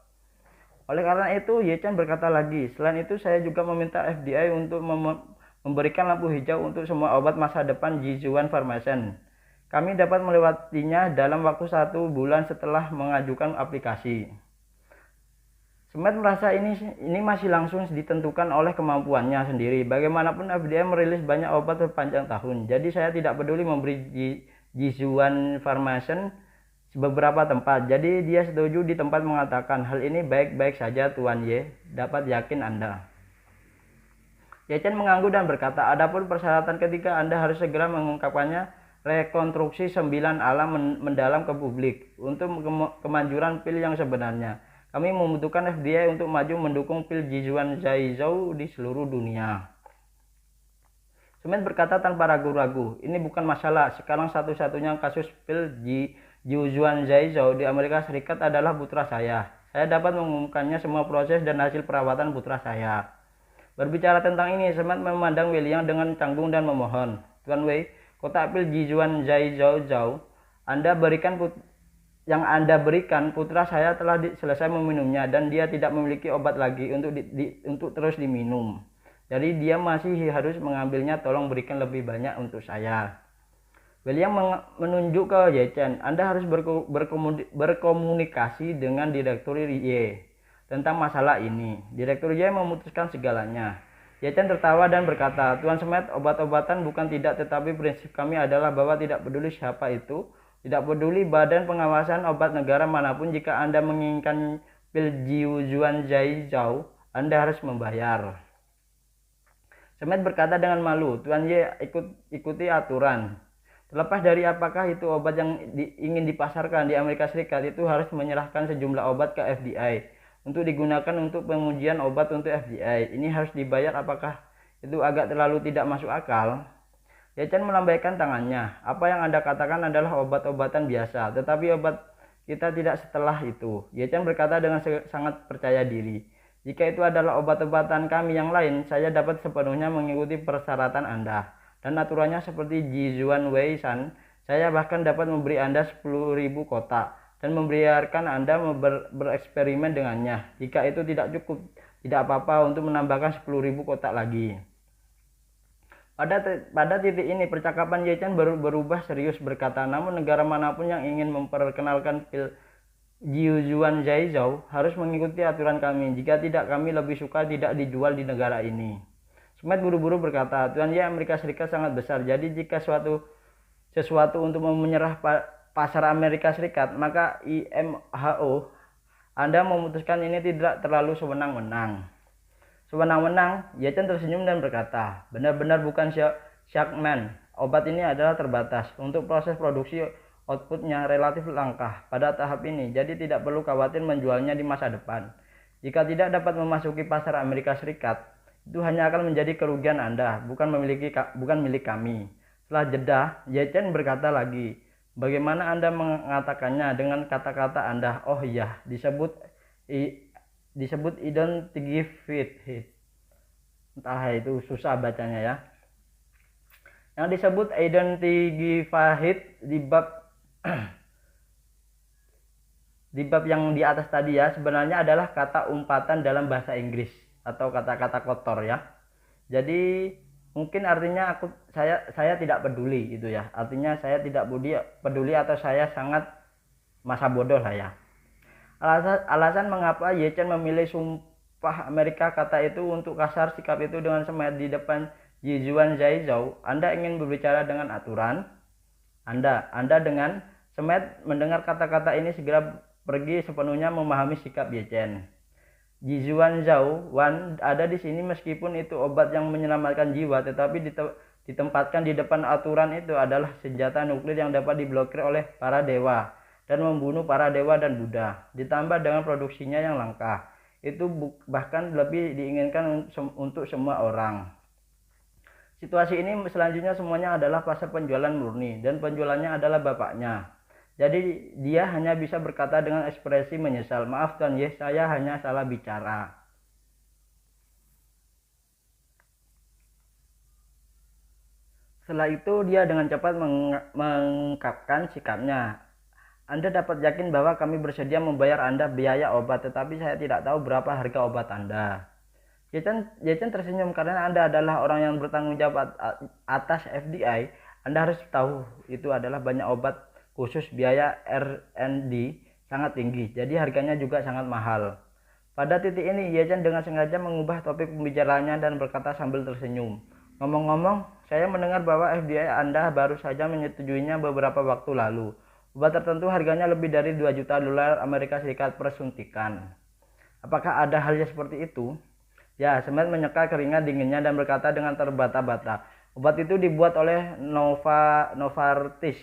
Oleh karena itu, Ye Chen berkata lagi, selain itu saya juga meminta FDA untuk memberikan lampu hijau untuk semua obat masa depan Jizuan Pharmaceuticals. Kami dapat melewatinya dalam waktu 1 bulan setelah mengajukan aplikasi. Semet merasa ini masih langsung ditentukan oleh kemampuannya sendiri. Bagaimanapun FDA merilis banyak obat sepanjang tahun. Jadi saya tidak peduli memberi Jizuan Pharmaceuticals beberapa tempat. Jadi dia setuju di tempat mengatakan hal ini baik-baik saja Tuan Ye. Dapat yakin Anda. Ye Chen mengangguk dan berkata, adapun persyaratan ketika Anda harus segera mengungkapkannya rekonstruksi 9 alam mendalam ke publik untuk kemanjuran pil yang sebenarnya. Kami membutuhkan FDA untuk maju mendukung pil Jizuan Zhaizhou di seluruh dunia. Semet berkata tanpa ragu-ragu, ini bukan masalah. Sekarang satu-satunya kasus pil Jizuan Zhaizhou di Amerika Serikat adalah putra saya. Saya dapat mengumumkannya semua proses dan hasil perawatan putra saya. Berbicara tentang ini, Semet memandang William dengan canggung dan memohon, Tuan Wei, kotak pil Jizuan Zhaizhou yang Anda berikan putra saya telah selesai meminumnya dan dia tidak memiliki obat lagi untuk terus diminum. Jadi dia masih harus mengambilnya, tolong berikan lebih banyak untuk saya. William menunjuk ke Ye Chen, Anda harus berkomunikasi dengan Direktur Ye tentang masalah ini. Direktur Ye memutuskan segalanya. Ye Chen tertawa dan berkata, Tuan Semet, obat-obatan bukan tidak, tetapi prinsip kami adalah bahwa tidak peduli siapa itu, tidak peduli badan pengawasan obat negara manapun, jika Anda menginginkan pil Jizuan Zhaizhou, Anda harus membayar. Semet berkata dengan malu, Tuan Ye, ikuti aturan. Terlepas dari apakah itu obat yang ingin dipasarkan di Amerika Serikat, itu harus menyerahkan sejumlah obat ke FDA. Untuk digunakan untuk pengujian obat untuk FDA. Ini harus dibayar, apakah itu agak terlalu tidak masuk akal? Ye Chen melambaikan tangannya. Apa yang Anda katakan adalah obat-obatan biasa, tetapi obat kita tidak setelah itu. Ye Chen berkata dengan sangat percaya diri. Jika itu adalah obat-obatan kami yang lain, saya dapat sepenuhnya mengikuti persyaratan Anda. Dan aturannya seperti Jizuan Wei San, saya bahkan dapat memberi Anda 10.000 kotak. Dan membiarkan Anda bereksperimen dengannya. Jika itu tidak cukup, tidak apa-apa untuk menambahkan 10.000 kotak lagi. Pada titik ini percakapan Ye Chen berubah serius berkata, namun negara manapun yang ingin memperkenalkan pil Jizuan Zhaizhou harus mengikuti aturan kami. Jika tidak, kami lebih suka tidak dijual di negara ini. Semet buru-buru berkata, Tuan Ye, Amerika Serikat sangat besar. Jadi jika sesuatu untuk menyerah pasar Amerika Serikat, maka IMHO Anda memutuskan ini tidak terlalu sewenang-wenang. Ye Chen tersenyum dan berkata, benar-benar bukan Shackman. Obat ini adalah terbatas. Untuk proses produksi outputnya relatif langka pada tahap ini, jadi tidak perlu khawatir menjualnya di masa depan. Jika tidak dapat memasuki pasar Amerika Serikat, itu hanya akan menjadi kerugian Anda, bukan milik kami. Setelah jeda, Ye Chen berkata lagi, bagaimana Anda mengatakannya dengan kata-kata Anda? Oh iya, disebut I don't give it. Entah, itu susah bacanya ya. Yang disebut I don't give it di bab yang di atas tadi ya, sebenarnya adalah kata umpatan dalam bahasa Inggris atau kata-kata kotor ya. Jadi mungkin artinya saya tidak peduli gitu ya. Artinya saya tidak peduli atau saya sangat masa bodoh lah ya. Alasan mengapa Ye Chen memilih sumpah Amerika kata itu untuk kasar sikap itu dengan Semet di depan Jizuan Zhaizhou. Anda ingin berbicara dengan aturan? Anda dengan Semet mendengar kata-kata ini segera pergi sepenuhnya memahami sikap Ye Chen. Jizuan Zhao Wan ada di sini meskipun itu obat yang menyelamatkan jiwa, tetapi ditempatkan di depan aturan itu adalah senjata nuklir yang dapat diblokir oleh para dewa dan membunuh para dewa dan Buddha. Ditambah dengan produksinya yang langka, itu bahkan lebih diinginkan untuk semua orang. Situasi ini selanjutnya semuanya adalah pasar penjualan murni dan penjualannya adalah bapaknya. Jadi dia hanya bisa berkata dengan ekspresi menyesal, "Maaf Tuan Ye, saya hanya salah bicara." Setelah itu dia dengan cepat mengungkapkan sikapnya. "Anda dapat yakin bahwa kami bersedia membayar Anda biaya obat, tetapi saya tidak tahu berapa harga obat Anda." Ye Chen tersenyum, "Karena Anda adalah orang yang bertanggung jawab atas FDI, Anda harus tahu itu adalah banyak obat khusus biaya R&D sangat tinggi, jadi harganya juga sangat mahal." Pada titik ini, Ye Chen dengan sengaja mengubah topik pembicaraannya dan berkata sambil tersenyum, "Ngomong-ngomong, saya mendengar bahwa FDI Anda baru saja menyetujuinya beberapa waktu lalu. Obat tertentu harganya lebih dari 2 juta dolar Amerika Serikat per suntikan. Apakah ada hal yang seperti itu?" Ya, Smith menyeka keringat dinginnya dan berkata dengan terbata-bata, "Obat itu dibuat oleh Novartis.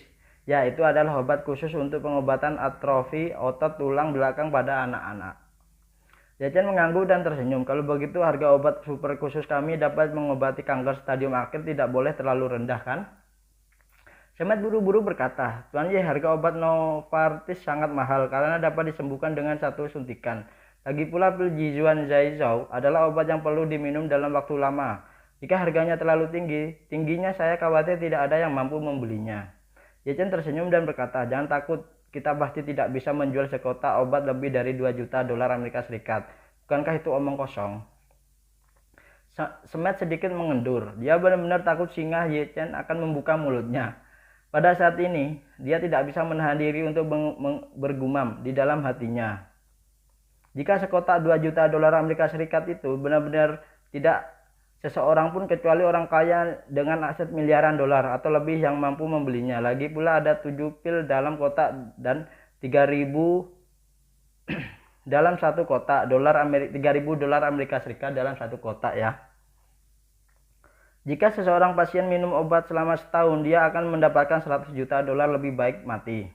Ya, itu adalah obat khusus untuk pengobatan atrofi otot tulang belakang pada anak-anak." Ye Chen mengangguk dan tersenyum. "Kalau begitu harga obat super khusus kami dapat mengobati kanker stadium akhir tidak boleh terlalu rendah, kan?" Smith buru-buru berkata, "Tuan Ye, harga obat Novartis sangat mahal karena dapat disembuhkan dengan satu suntikan. Lagi pula pil Jizuan Zaizhou adalah obat yang perlu diminum dalam waktu lama. Jika harganya terlalu tingginya saya khawatir tidak ada yang mampu membelinya." Ye Chen tersenyum dan berkata, "Jangan takut, kita pasti tidak bisa menjual sekotak obat lebih dari 2 juta dolar Amerika Serikat. Bukankah itu omong kosong?" Smith sedikit mengendur. Dia benar-benar takut singa Ye Chen akan membuka mulutnya. Pada saat ini, dia tidak bisa menahan diri untuk bergumam di dalam hatinya. Jika sekotak 2 juta dolar Amerika Serikat itu benar-benar tidak seseorang pun kecuali orang kaya dengan aset miliaran dolar atau lebih yang mampu membelinya. Lagi pula ada 7 pil dalam kotak dan 3.000 dalam satu kotak, 3.000 dolar Amerika Serikat dalam satu kotak ya. Jika seseorang pasien minum obat selama setahun, dia akan mendapatkan 100 juta dolar, lebih baik mati.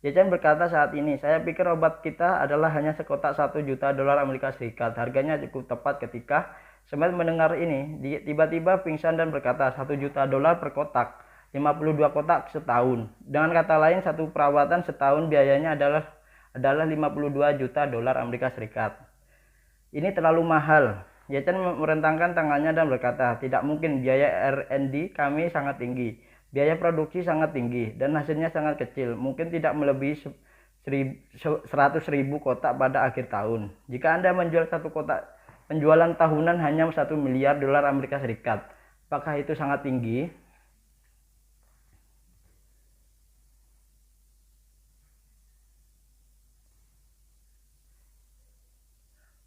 Ye Chen berkata saat ini, "Saya pikir obat kita adalah hanya sekotak 1 juta dolar Amerika Serikat. Harganya cukup tepat." Ketika Smith mendengar ini, dia tiba-tiba pingsan dan berkata, 1 juta dolar per kotak, 52 kotak setahun. Dengan kata lain, satu perawatan setahun biayanya adalah 52 juta dolar Amerika Serikat. Ini terlalu mahal. Ye Chen merentangkan tangannya dan berkata, "Tidak mungkin, biaya R&D kami sangat tinggi. Biaya produksi sangat tinggi dan hasilnya sangat kecil, mungkin tidak melebihi 100.000 kotak pada akhir tahun. Jika Anda menjual satu kotak, penjualan tahunan hanya 1 miliar dolar Amerika Serikat. Apakah itu sangat tinggi?"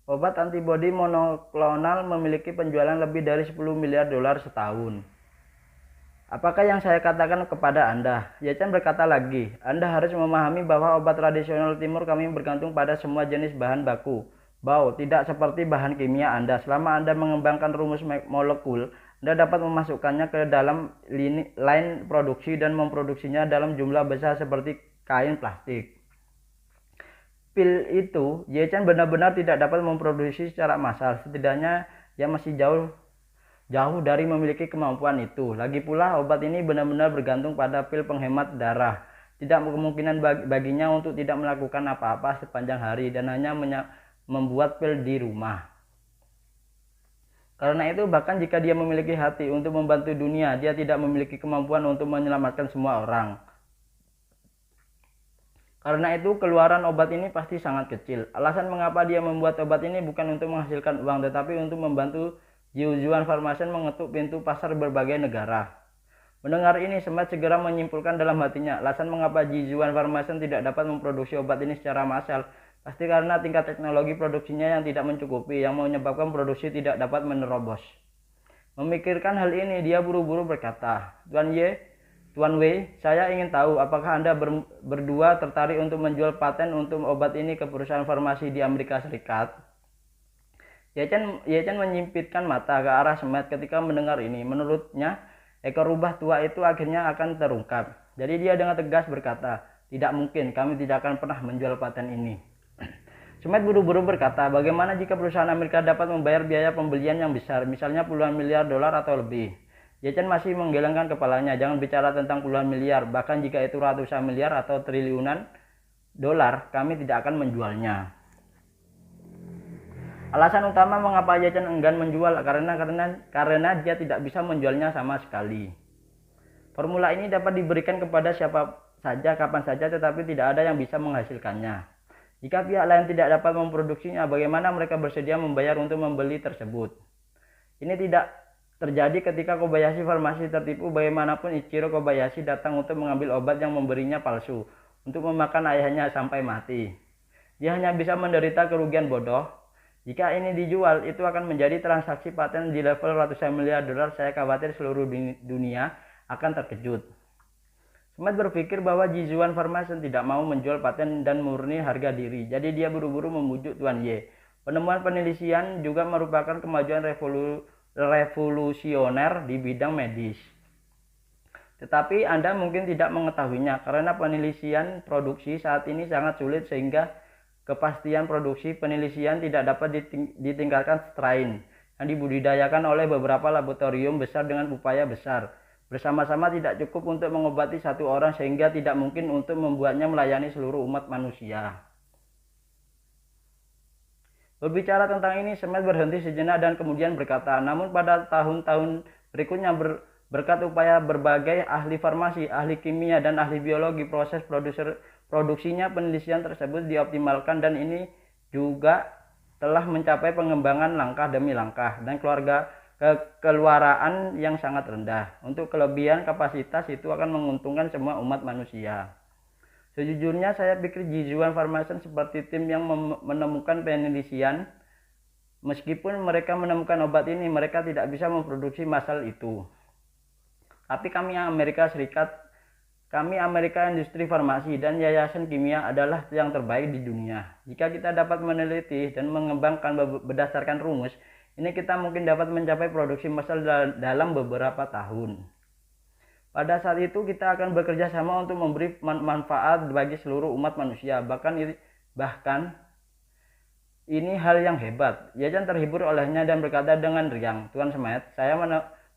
Obat antibodi monoklonal memiliki penjualan lebih dari 10 miliar dolar setahun. Apakah yang saya katakan kepada Anda? Ye Chen berkata lagi, "Anda harus memahami bahwa obat tradisional timur kami bergantung pada semua jenis bahan baku. Tidak seperti bahan kimia Anda. Selama Anda mengembangkan rumus molekul, Anda dapat memasukkannya ke dalam line produksi dan memproduksinya dalam jumlah besar seperti kain plastik. Pil itu, Ye Chen benar-benar tidak dapat memproduksi secara massal. Setidaknya dia masih jauh dari memiliki kemampuan itu. Lagi pula, obat ini benar-benar bergantung pada pil penghemat darah. Tidak kemungkinan baginya untuk tidak melakukan apa-apa sepanjang hari dan hanya membuat pil di rumah. Karena itu, bahkan jika dia memiliki hati untuk membantu dunia, dia tidak memiliki kemampuan untuk menyelamatkan semua orang. Karena itu, keluaran obat ini pasti sangat kecil. Alasan mengapa dia membuat obat ini bukan untuk menghasilkan uang, tetapi untuk membantu Jiuzuan Pharmaceuticals mengetuk pintu pasar berbagai negara. Mendengar ini, Smith segera menyimpulkan dalam hatinya, alasan mengapa Jiuzuan Pharmaceuticals tidak dapat memproduksi obat ini secara massal pasti karena tingkat teknologi produksinya yang tidak mencukupi, yang menyebabkan produksi tidak dapat menerobos. Memikirkan hal ini, dia buru-buru berkata, Tuan Wei, saya ingin tahu apakah Anda berdua tertarik untuk menjual paten untuk obat ini ke perusahaan farmasi di Amerika Serikat? Ye Chen menyimpitkan mata ke arah Smith ketika mendengar ini. Menurutnya, ekor rubah tua itu akhirnya akan terungkap. Jadi dia dengan tegas berkata, "Tidak mungkin, kami tidak akan pernah menjual paten ini." Smith buru-buru berkata, "Bagaimana jika perusahaan Amerika dapat membayar biaya pembelian yang besar, misalnya puluhan miliar dolar atau lebih?" Ye Chen masih menggelengkan kepalanya. Jangan bicara tentang puluhan miliar, bahkan jika itu ratusan miliar atau triliunan dolar, kami tidak akan menjualnya. Alasan utama mengapa Ye Chen enggan menjual karena dia tidak bisa menjualnya sama sekali. Formula ini dapat diberikan kepada siapa saja, kapan saja, tetapi tidak ada yang bisa menghasilkannya. Jika pihak lain tidak dapat memproduksinya, bagaimana mereka bersedia membayar untuk membeli tersebut? Ini tidak terjadi ketika Kobayashi Farmasi tertipu. Bagaimanapun Ichiro Kobayashi datang untuk mengambil obat yang memberinya palsu, untuk memakan ayahnya sampai mati. Dia hanya bisa menderita kerugian bodoh. Jika ini dijual, itu akan menjadi transaksi paten di level ratusan miliar dolar. Saya khawatir seluruh dunia akan terkejut. Smith berpikir bahwa Jizuan Pharmaceutical tidak mau menjual paten dan murni harga diri, jadi dia buru-buru memujuk Tuan Ye. Penemuan penelitian juga merupakan kemajuan revolusioner di bidang medis. Tetapi Anda mungkin tidak mengetahuinya karena penelitian produksi saat ini sangat sulit sehingga kepastian produksi penelitian tidak dapat ditingkatkan strain yang dibudidayakan oleh beberapa laboratorium besar dengan upaya besar. Bersama-sama tidak cukup untuk mengobati satu orang sehingga tidak mungkin untuk membuatnya melayani seluruh umat manusia. Berbicara tentang ini, Smith berhenti sejenak dan kemudian berkata, namun pada tahun-tahun berikutnya berkat upaya berbagai ahli farmasi, ahli kimia, dan ahli biologi, proses produksinya penelitian tersebut dioptimalkan dan ini juga telah mencapai pengembangan langkah demi langkah dan kekeluaraan yang sangat rendah. Untuk kelebihan kapasitas itu akan menguntungkan semua umat manusia. Sejujurnya saya pikir Jizuan Pharmaceutical seperti tim yang menemukan penelitian. Meskipun mereka menemukan obat ini, mereka tidak bisa memproduksi masal itu. Tapi kami Amerika Industri Farmasi dan Yayasan Kimia adalah yang terbaik di dunia. Jika kita dapat meneliti dan mengembangkan berdasarkan rumus, ini kita mungkin dapat mencapai produksi massal dalam beberapa tahun. Pada saat itu kita akan bekerja sama untuk memberi manfaat bagi seluruh umat manusia. Bahkan ini hal yang hebat. Ye Chen terhibur olehnya dan berkata dengan riang, Tuan Smith, saya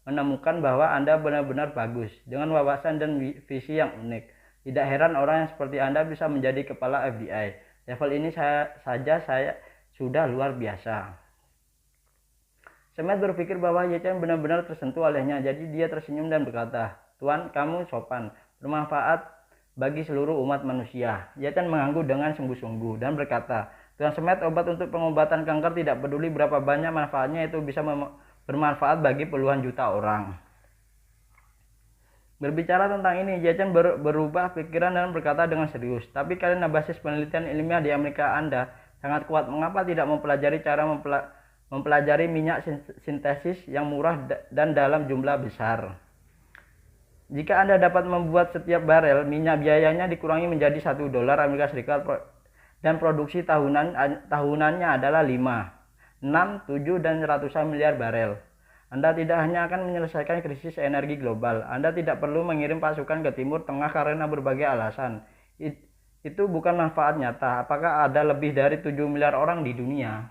menemukan bahwa Anda benar-benar bagus, dengan wawasan dan visi yang unik. Tidak heran orang yang seperti Anda bisa menjadi kepala FBI. Level ini saya sudah luar biasa. Smith berpikir bahwa Ye Chen benar-benar tersentuh olehnya, jadi dia tersenyum dan berkata, Tuan, kamu sopan, bermanfaat bagi seluruh umat manusia. Ye Chen mengangguk dengan sungguh-sungguh dan berkata, Tuan Smith, obat untuk pengobatan kanker tidak peduli berapa banyak manfaatnya, itu bisa bermanfaat bagi puluhan juta orang. Berbicara tentang ini, Ye Chen berubah pikiran dan berkata dengan serius, tapi karena basis penelitian ilmiah di Amerika Anda sangat kuat, mengapa tidak mempelajari cara mempelajari minyak sintesis yang murah dan dalam jumlah besar? Jika Anda dapat membuat setiap barel minyak, biayanya dikurangi menjadi $1 Amerika Serikat dan produksi tahunannya adalah 5, 6, 7, dan ratusan miliar barel. Anda tidak hanya akan menyelesaikan krisis energi global, Anda tidak perlu mengirim pasukan ke Timur Tengah karena berbagai alasan. Itu bukan manfaat nyata. Apakah ada lebih dari 7 miliar orang di dunia?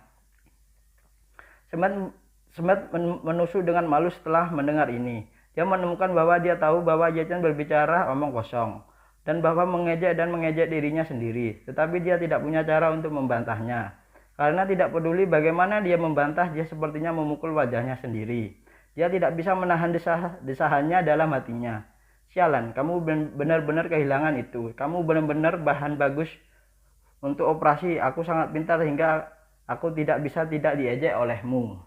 Smith menusuk dengan malu setelah mendengar ini. Dia menemukan bahwa dia tahu bahwa Ye Chen berbicara omong kosong dan bahwa mengejek dirinya sendiri, tetapi dia tidak punya cara untuk membantahnya. Karena tidak peduli bagaimana dia membantah, dia sepertinya memukul wajahnya sendiri. Dia tidak bisa menahan desahannya dalam hatinya. Sialan, kamu benar-benar kehilangan itu. Kamu benar-benar bahan bagus untuk operasi. Aku sangat pintar hingga aku tidak bisa tidak diejek olehmu.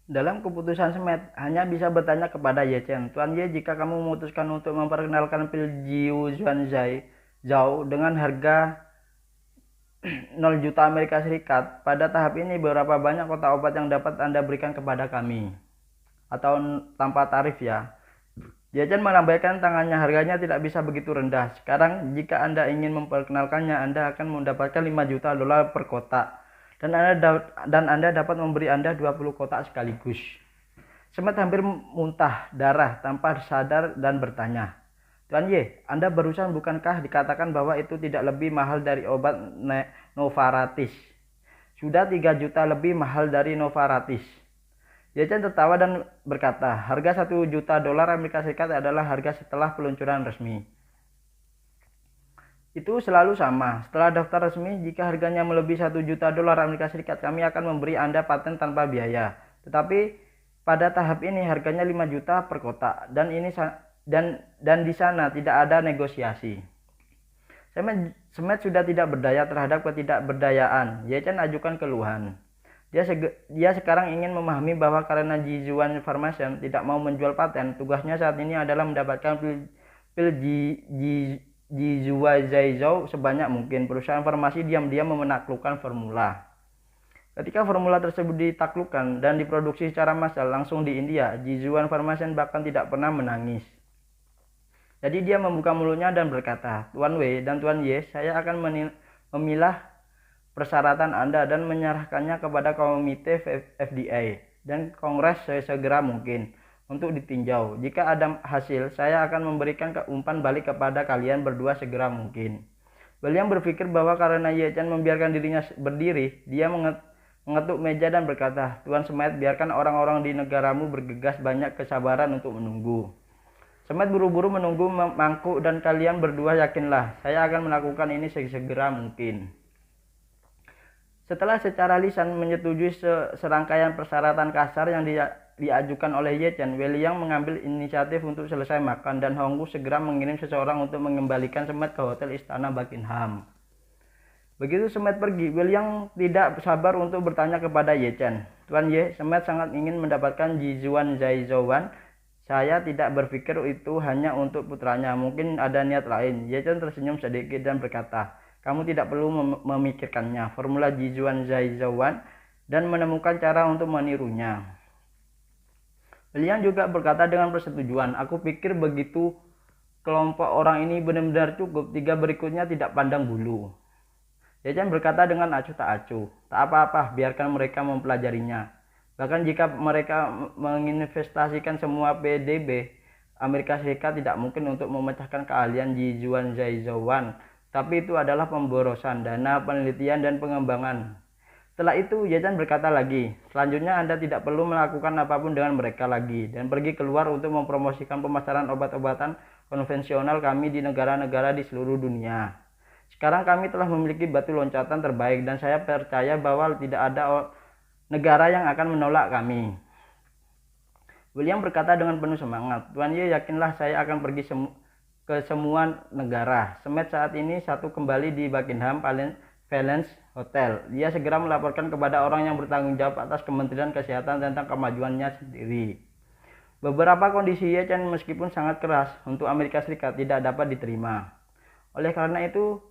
Dalam keputusan Smith hanya bisa bertanya kepada Ye Chen, Tuan Ye, jika kamu memutuskan untuk memperkenalkan pil Jiuzhuan Zhao dengan harga 0 juta Amerika Serikat, pada tahap ini berapa banyak kotak obat yang dapat Anda berikan kepada kami? Atau tanpa tarif ya? Ye Chen melambaikan tangannya, harganya tidak bisa begitu rendah. Sekarang jika Anda ingin memperkenalkannya, Anda akan mendapatkan $5 juta per kotak. Dan Anda dapat memberi Anda 20 kotak sekaligus. Smith hampir muntah darah tanpa sadar dan bertanya, Tuan Ye, Anda barusan bukankah dikatakan bahwa itu tidak lebih mahal dari obat Novartis? Sudah 3 juta lebih mahal dari Novartis. Ye Chen tertawa dan berkata, harga 1 juta dolar Amerika Serikat adalah harga setelah peluncuran resmi. Itu selalu sama. Setelah daftar resmi, jika harganya melebihi 1 juta dolar Amerika Serikat, kami akan memberi Anda paten tanpa biaya. Tetapi pada tahap ini harganya 5 juta per kotak dan di sana tidak ada negosiasi. Semet sudah tidak berdaya terhadap ketidakberdayaan. Ye Chen ajukan keluhan. Dia sekarang ingin memahami bahwa karena Jizuan Pharmaceuticals tidak mau menjual paten, tugasnya saat ini adalah mendapatkan pil Jizuan Zhaizhou sebanyak mungkin. Perusahaan farmasi diam-diam menaklukkan formula. Ketika formula tersebut ditaklukkan dan diproduksi secara massal langsung di India, Jizuan Pharmaceuticals bahkan tidak pernah menangis. Jadi dia membuka mulutnya dan berkata, Tuan Wei dan Tuan Ye, saya akan memilah persyaratan Anda dan menyerahkannya kepada komite FDA dan Kongres sesegera mungkin untuk ditinjau. Jika ada hasil, saya akan memberikan umpan balik kepada kalian berdua segera mungkin. William berpikir bahwa karena Ye Chen membiarkan dirinya berdiri, dia mengetuk meja dan berkata, Tuan Smith, biarkan orang-orang di negaramu bergegas, banyak kesabaran untuk menunggu. Smith buru-buru menunggu mangkuk dan kalian berdua yakinlah, saya akan melakukan ini sesegera mungkin. Setelah secara lisan menyetujui serangkaian persyaratan kasar yang diajukan oleh Ye Chen, William mengambil inisiatif untuk selesai makan dan Honggu segera mengirim seseorang untuk mengembalikan Smith ke hotel istana Buckingham. Begitu Smith pergi, William tidak sabar untuk bertanya kepada Ye Chen, Tuan Ye, Smith sangat ingin mendapatkan Jizuan Zhaizhou. Saya tidak berpikir itu hanya untuk putranya, mungkin ada niat lain. Ye Chen tersenyum sedikit dan berkata, kamu tidak perlu memikirkannya, formula Jizuan Zhaizhou dan menemukan cara untuk menirunya. William juga berkata dengan persetujuan, aku pikir begitu kelompok orang ini benar-benar cukup, 3 berikutnya tidak pandang bulu. Ye Chen berkata dengan acuh tak acuh, tak apa-apa, biarkan mereka mempelajarinya. Bahkan jika mereka menginvestasikan semua PDB, Amerika Serikat tidak mungkin untuk memecahkan keahlian Jizuan Zhaizhou, tapi itu adalah pemborosan dana, penelitian, dan pengembangan. Setelah itu, Ye Chen berkata lagi, selanjutnya Anda tidak perlu melakukan apapun dengan mereka lagi, dan pergi keluar untuk mempromosikan pemasaran obat-obatan konvensional kami di negara-negara di seluruh dunia. Sekarang kami telah memiliki batu loncatan terbaik, dan saya percaya bahwa tidak ada negara yang akan menolak kami. William berkata dengan penuh semangat, Tuan Ye, yakinlah saya akan pergi ke semua negara. Smith saat ini kembali di Buckingham Palace Hotel. Dia segera melaporkan kepada orang yang bertanggung jawab atas Kementerian Kesehatan tentang kemajuannya sendiri. Beberapa kondisi Ye Chen meskipun sangat keras untuk Amerika Serikat tidak dapat diterima. Oleh karena itu,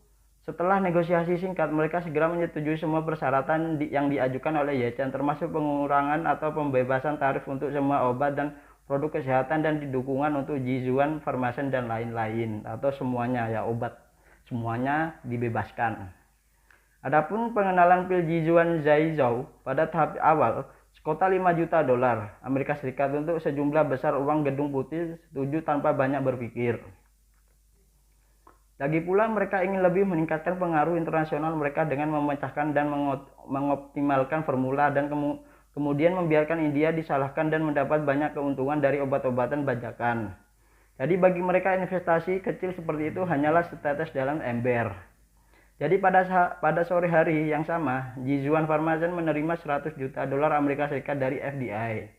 setelah negosiasi singkat, mereka segera menyetujui semua persyaratan yang diajukan oleh Ye Chen, termasuk pengurangan atau pembebasan tarif untuk semua obat dan produk kesehatan dan dukungan untuk Jizuan Pharmaceuticals dan lain-lain, atau semuanya ya, obat semuanya dibebaskan. Adapun pengenalan pil Jizuan Zhaizhou pada tahap awal, sekota 5 juta dolar Amerika Serikat untuk sejumlah besar uang Gedung Putih setuju tanpa banyak berpikir. Lagi pula mereka ingin lebih meningkatkan pengaruh internasional mereka dengan memecahkan dan mengoptimalkan formula dan kemudian membiarkan India disalahkan dan mendapat banyak keuntungan dari obat-obatan bajakan. Jadi bagi mereka investasi kecil seperti itu hanyalah setetes dalam ember. Jadi pada sore hari yang sama, Jizuan Pharmaceuticals menerima 100 juta dolar Amerika Serikat dari FDA.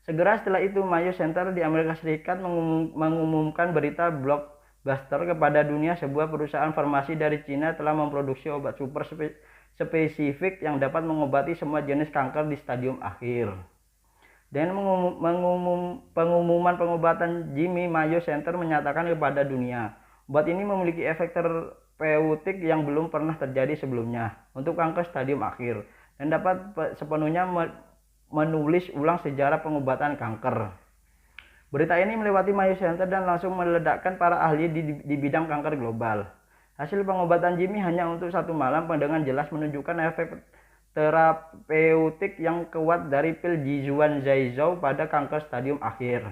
Segera setelah itu, Mayo Center di Amerika Serikat mengumumkan berita blockbuster kepada dunia, sebuah perusahaan farmasi dari Cina telah memproduksi obat super spesifik yang dapat mengobati semua jenis kanker di stadium akhir. Dengan pengumuman pengobatan Jimmy, Mayo Center menyatakan kepada dunia, obat ini memiliki efek terapeutik yang belum pernah terjadi sebelumnya untuk kanker stadium akhir dan dapat sepenuhnya menulis ulang sejarah pengobatan kanker. Berita ini melewati Mayo Center dan langsung meledakkan para ahli di bidang kanker global. Hasil pengobatan Jimmy hanya untuk 1 malam dengan jelas menunjukkan efek terapeutik yang kuat dari pil Jizuan Zhaizhou pada kanker stadium akhir.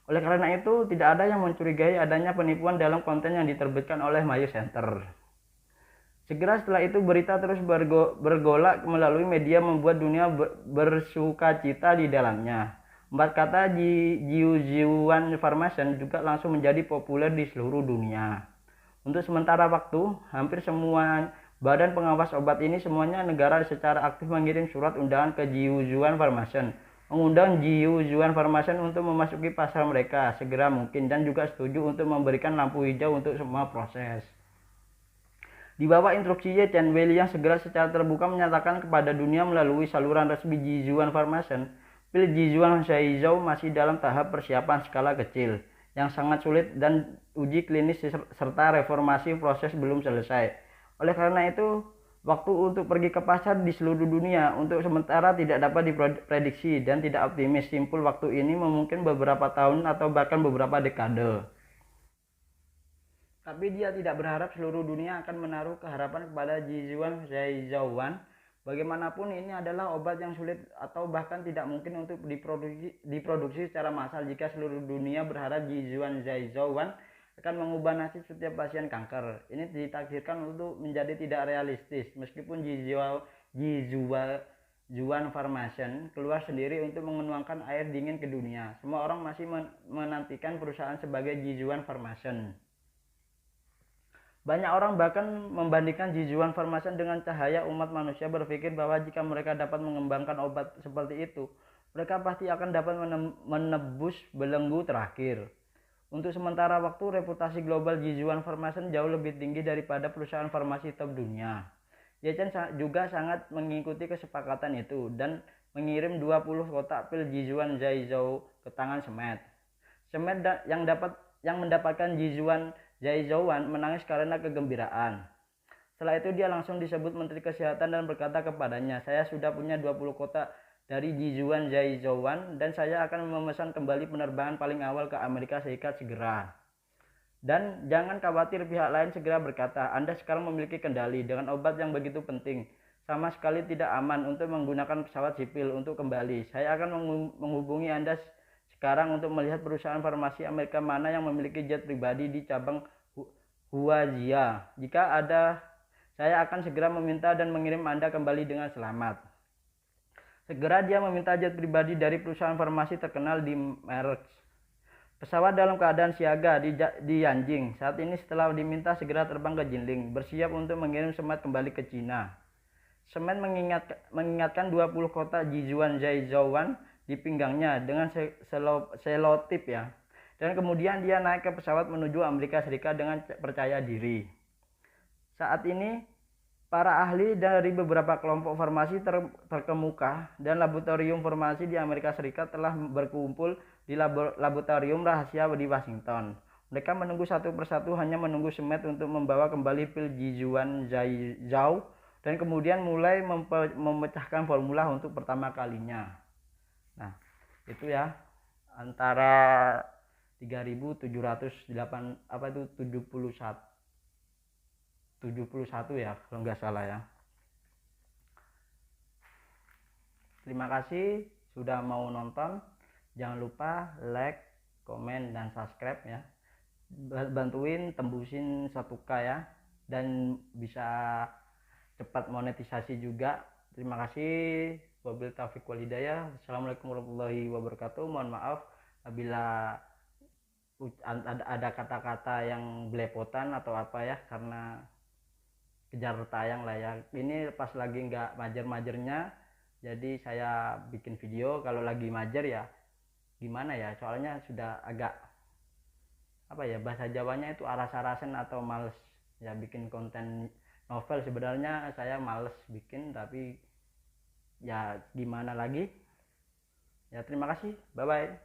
Oleh karena itu, tidak ada yang mencurigai adanya penipuan dalam konten yang diterbitkan oleh Mayo Center. Segera setelah itu berita terus bergolak melalui media membuat dunia bersukacita di dalamnya. 4 kata Jiujiuan Farmation juga langsung menjadi populer di seluruh dunia. Untuk sementara waktu, hampir semua badan pengawas obat ini semuanya negara secara aktif mengirim surat undangan ke Jiujiuan Farmation, mengundang Jiujiuan Farmation untuk memasuki pasar mereka segera mungkin dan juga setuju untuk memberikan lampu hijau untuk semua proses. Di bawah instruksi Ye Chen, Wei yang segera secara terbuka menyatakan kepada dunia melalui saluran resmi Jiujiuan Farmation, pil Jiujiuan Zhaizhou masih dalam tahap persiapan skala kecil yang sangat sulit dan uji klinis serta reformasi proses belum selesai. Oleh karena itu, waktu untuk pergi ke pasar di seluruh dunia untuk sementara tidak dapat diprediksi dan tidak optimis. Simpul waktu ini memungkinkan beberapa tahun atau bahkan beberapa dekade. Tapi dia tidak berharap seluruh dunia akan menaruh keharapan kepada Jiujiuan Zhaizhouan. Bagaimanapun ini adalah obat yang sulit atau bahkan tidak mungkin untuk diproduksi secara massal jika seluruh dunia berharap Jiujiuan Zhaizhouan akan mengubah nasib setiap pasien kanker. Ini ditakdirkan untuk menjadi tidak realistis. Meskipun Jiujiuan Farmation keluar sendiri untuk mengenuangkan air dingin ke dunia, semua orang masih menantikan perusahaan sebagai Jiujiuan Farmation. Banyak orang bahkan membandingkan Jiujiuan Farmation dengan cahaya umat manusia, berpikir bahwa jika mereka dapat mengembangkan obat seperti itu, mereka pasti akan dapat menebus belenggu terakhir. Untuk sementara waktu, reputasi global Jiujiuan Farmation jauh lebih tinggi daripada perusahaan farmasi top dunia. Ye Chen juga sangat mengikuti kesepakatan itu dan mengirim 20 kotak pil Jiujiuan Zhaizhou ke tangan Smet. Smet yang mendapatkan Jiujiuan Zhaizhouan menangis karena kegembiraan. Setelah itu dia langsung disebut Menteri Kesehatan dan berkata kepadanya, "Saya sudah punya 20 kotak dari Jiujiuan Zhaizhouan dan saya akan memesan kembali penerbangan paling awal ke Amerika Serikat segera. Dan jangan khawatir," pihak lain segera berkata, "Anda sekarang memiliki kendali dengan obat yang begitu penting. Sama sekali tidak aman untuk menggunakan pesawat sipil untuk kembali. Saya akan menghubungi Anda sekarang untuk melihat perusahaan farmasi Amerika mana yang memiliki jet pribadi di cabang Huazhia. Jika ada, saya akan segera meminta dan mengirim Anda kembali dengan selamat." Segera dia meminta jet pribadi dari perusahaan farmasi terkenal di Merck. Pesawat dalam keadaan siaga di Yanjing. Saat ini setelah diminta segera terbang ke Jinling, bersiap untuk mengirim Smet kembali ke Cina. Smet mengingatkan 20 kotak Jiujiuan Zhaizhouan di pinggangnya dengan selotip ya. Dan kemudian dia naik ke pesawat menuju Amerika Serikat dengan percaya diri. Saat ini para ahli dari beberapa kelompok farmasi terkemuka dan laboratorium farmasi di Amerika Serikat telah berkumpul di laboratorium rahasia di Washington. Mereka menunggu satu persatu, hanya menunggu Smet untuk membawa kembali pil Jiujiuan Zhaizhou dan kemudian mulai memecahkan formula untuk pertama kalinya. Nah, itu ya, antara 3.708 ya kalau nggak salah ya. Terima kasih sudah mau nonton. Jangan lupa like, komen, dan subscribe ya. Bantuin tembusin 1K ya, dan bisa cepat monetisasi juga. Terima kasih. Wabillahi taufiq wal hidayah. Assalamualaikum warahmatullahi wabarakatuh. Mohon maaf apabila ada kata-kata yang belepotan atau apa ya, karena kejar tayang lah ya. Ini pas lagi nggak majer-majernya, jadi saya bikin video. Kalau lagi majer ya gimana ya, soalnya sudah agak apa ya, bahasa Jawanya itu aras-arasen atau males ya bikin konten novel. Sebenarnya saya males bikin, tapi ya gimana lagi ya. Terima kasih, bye bye.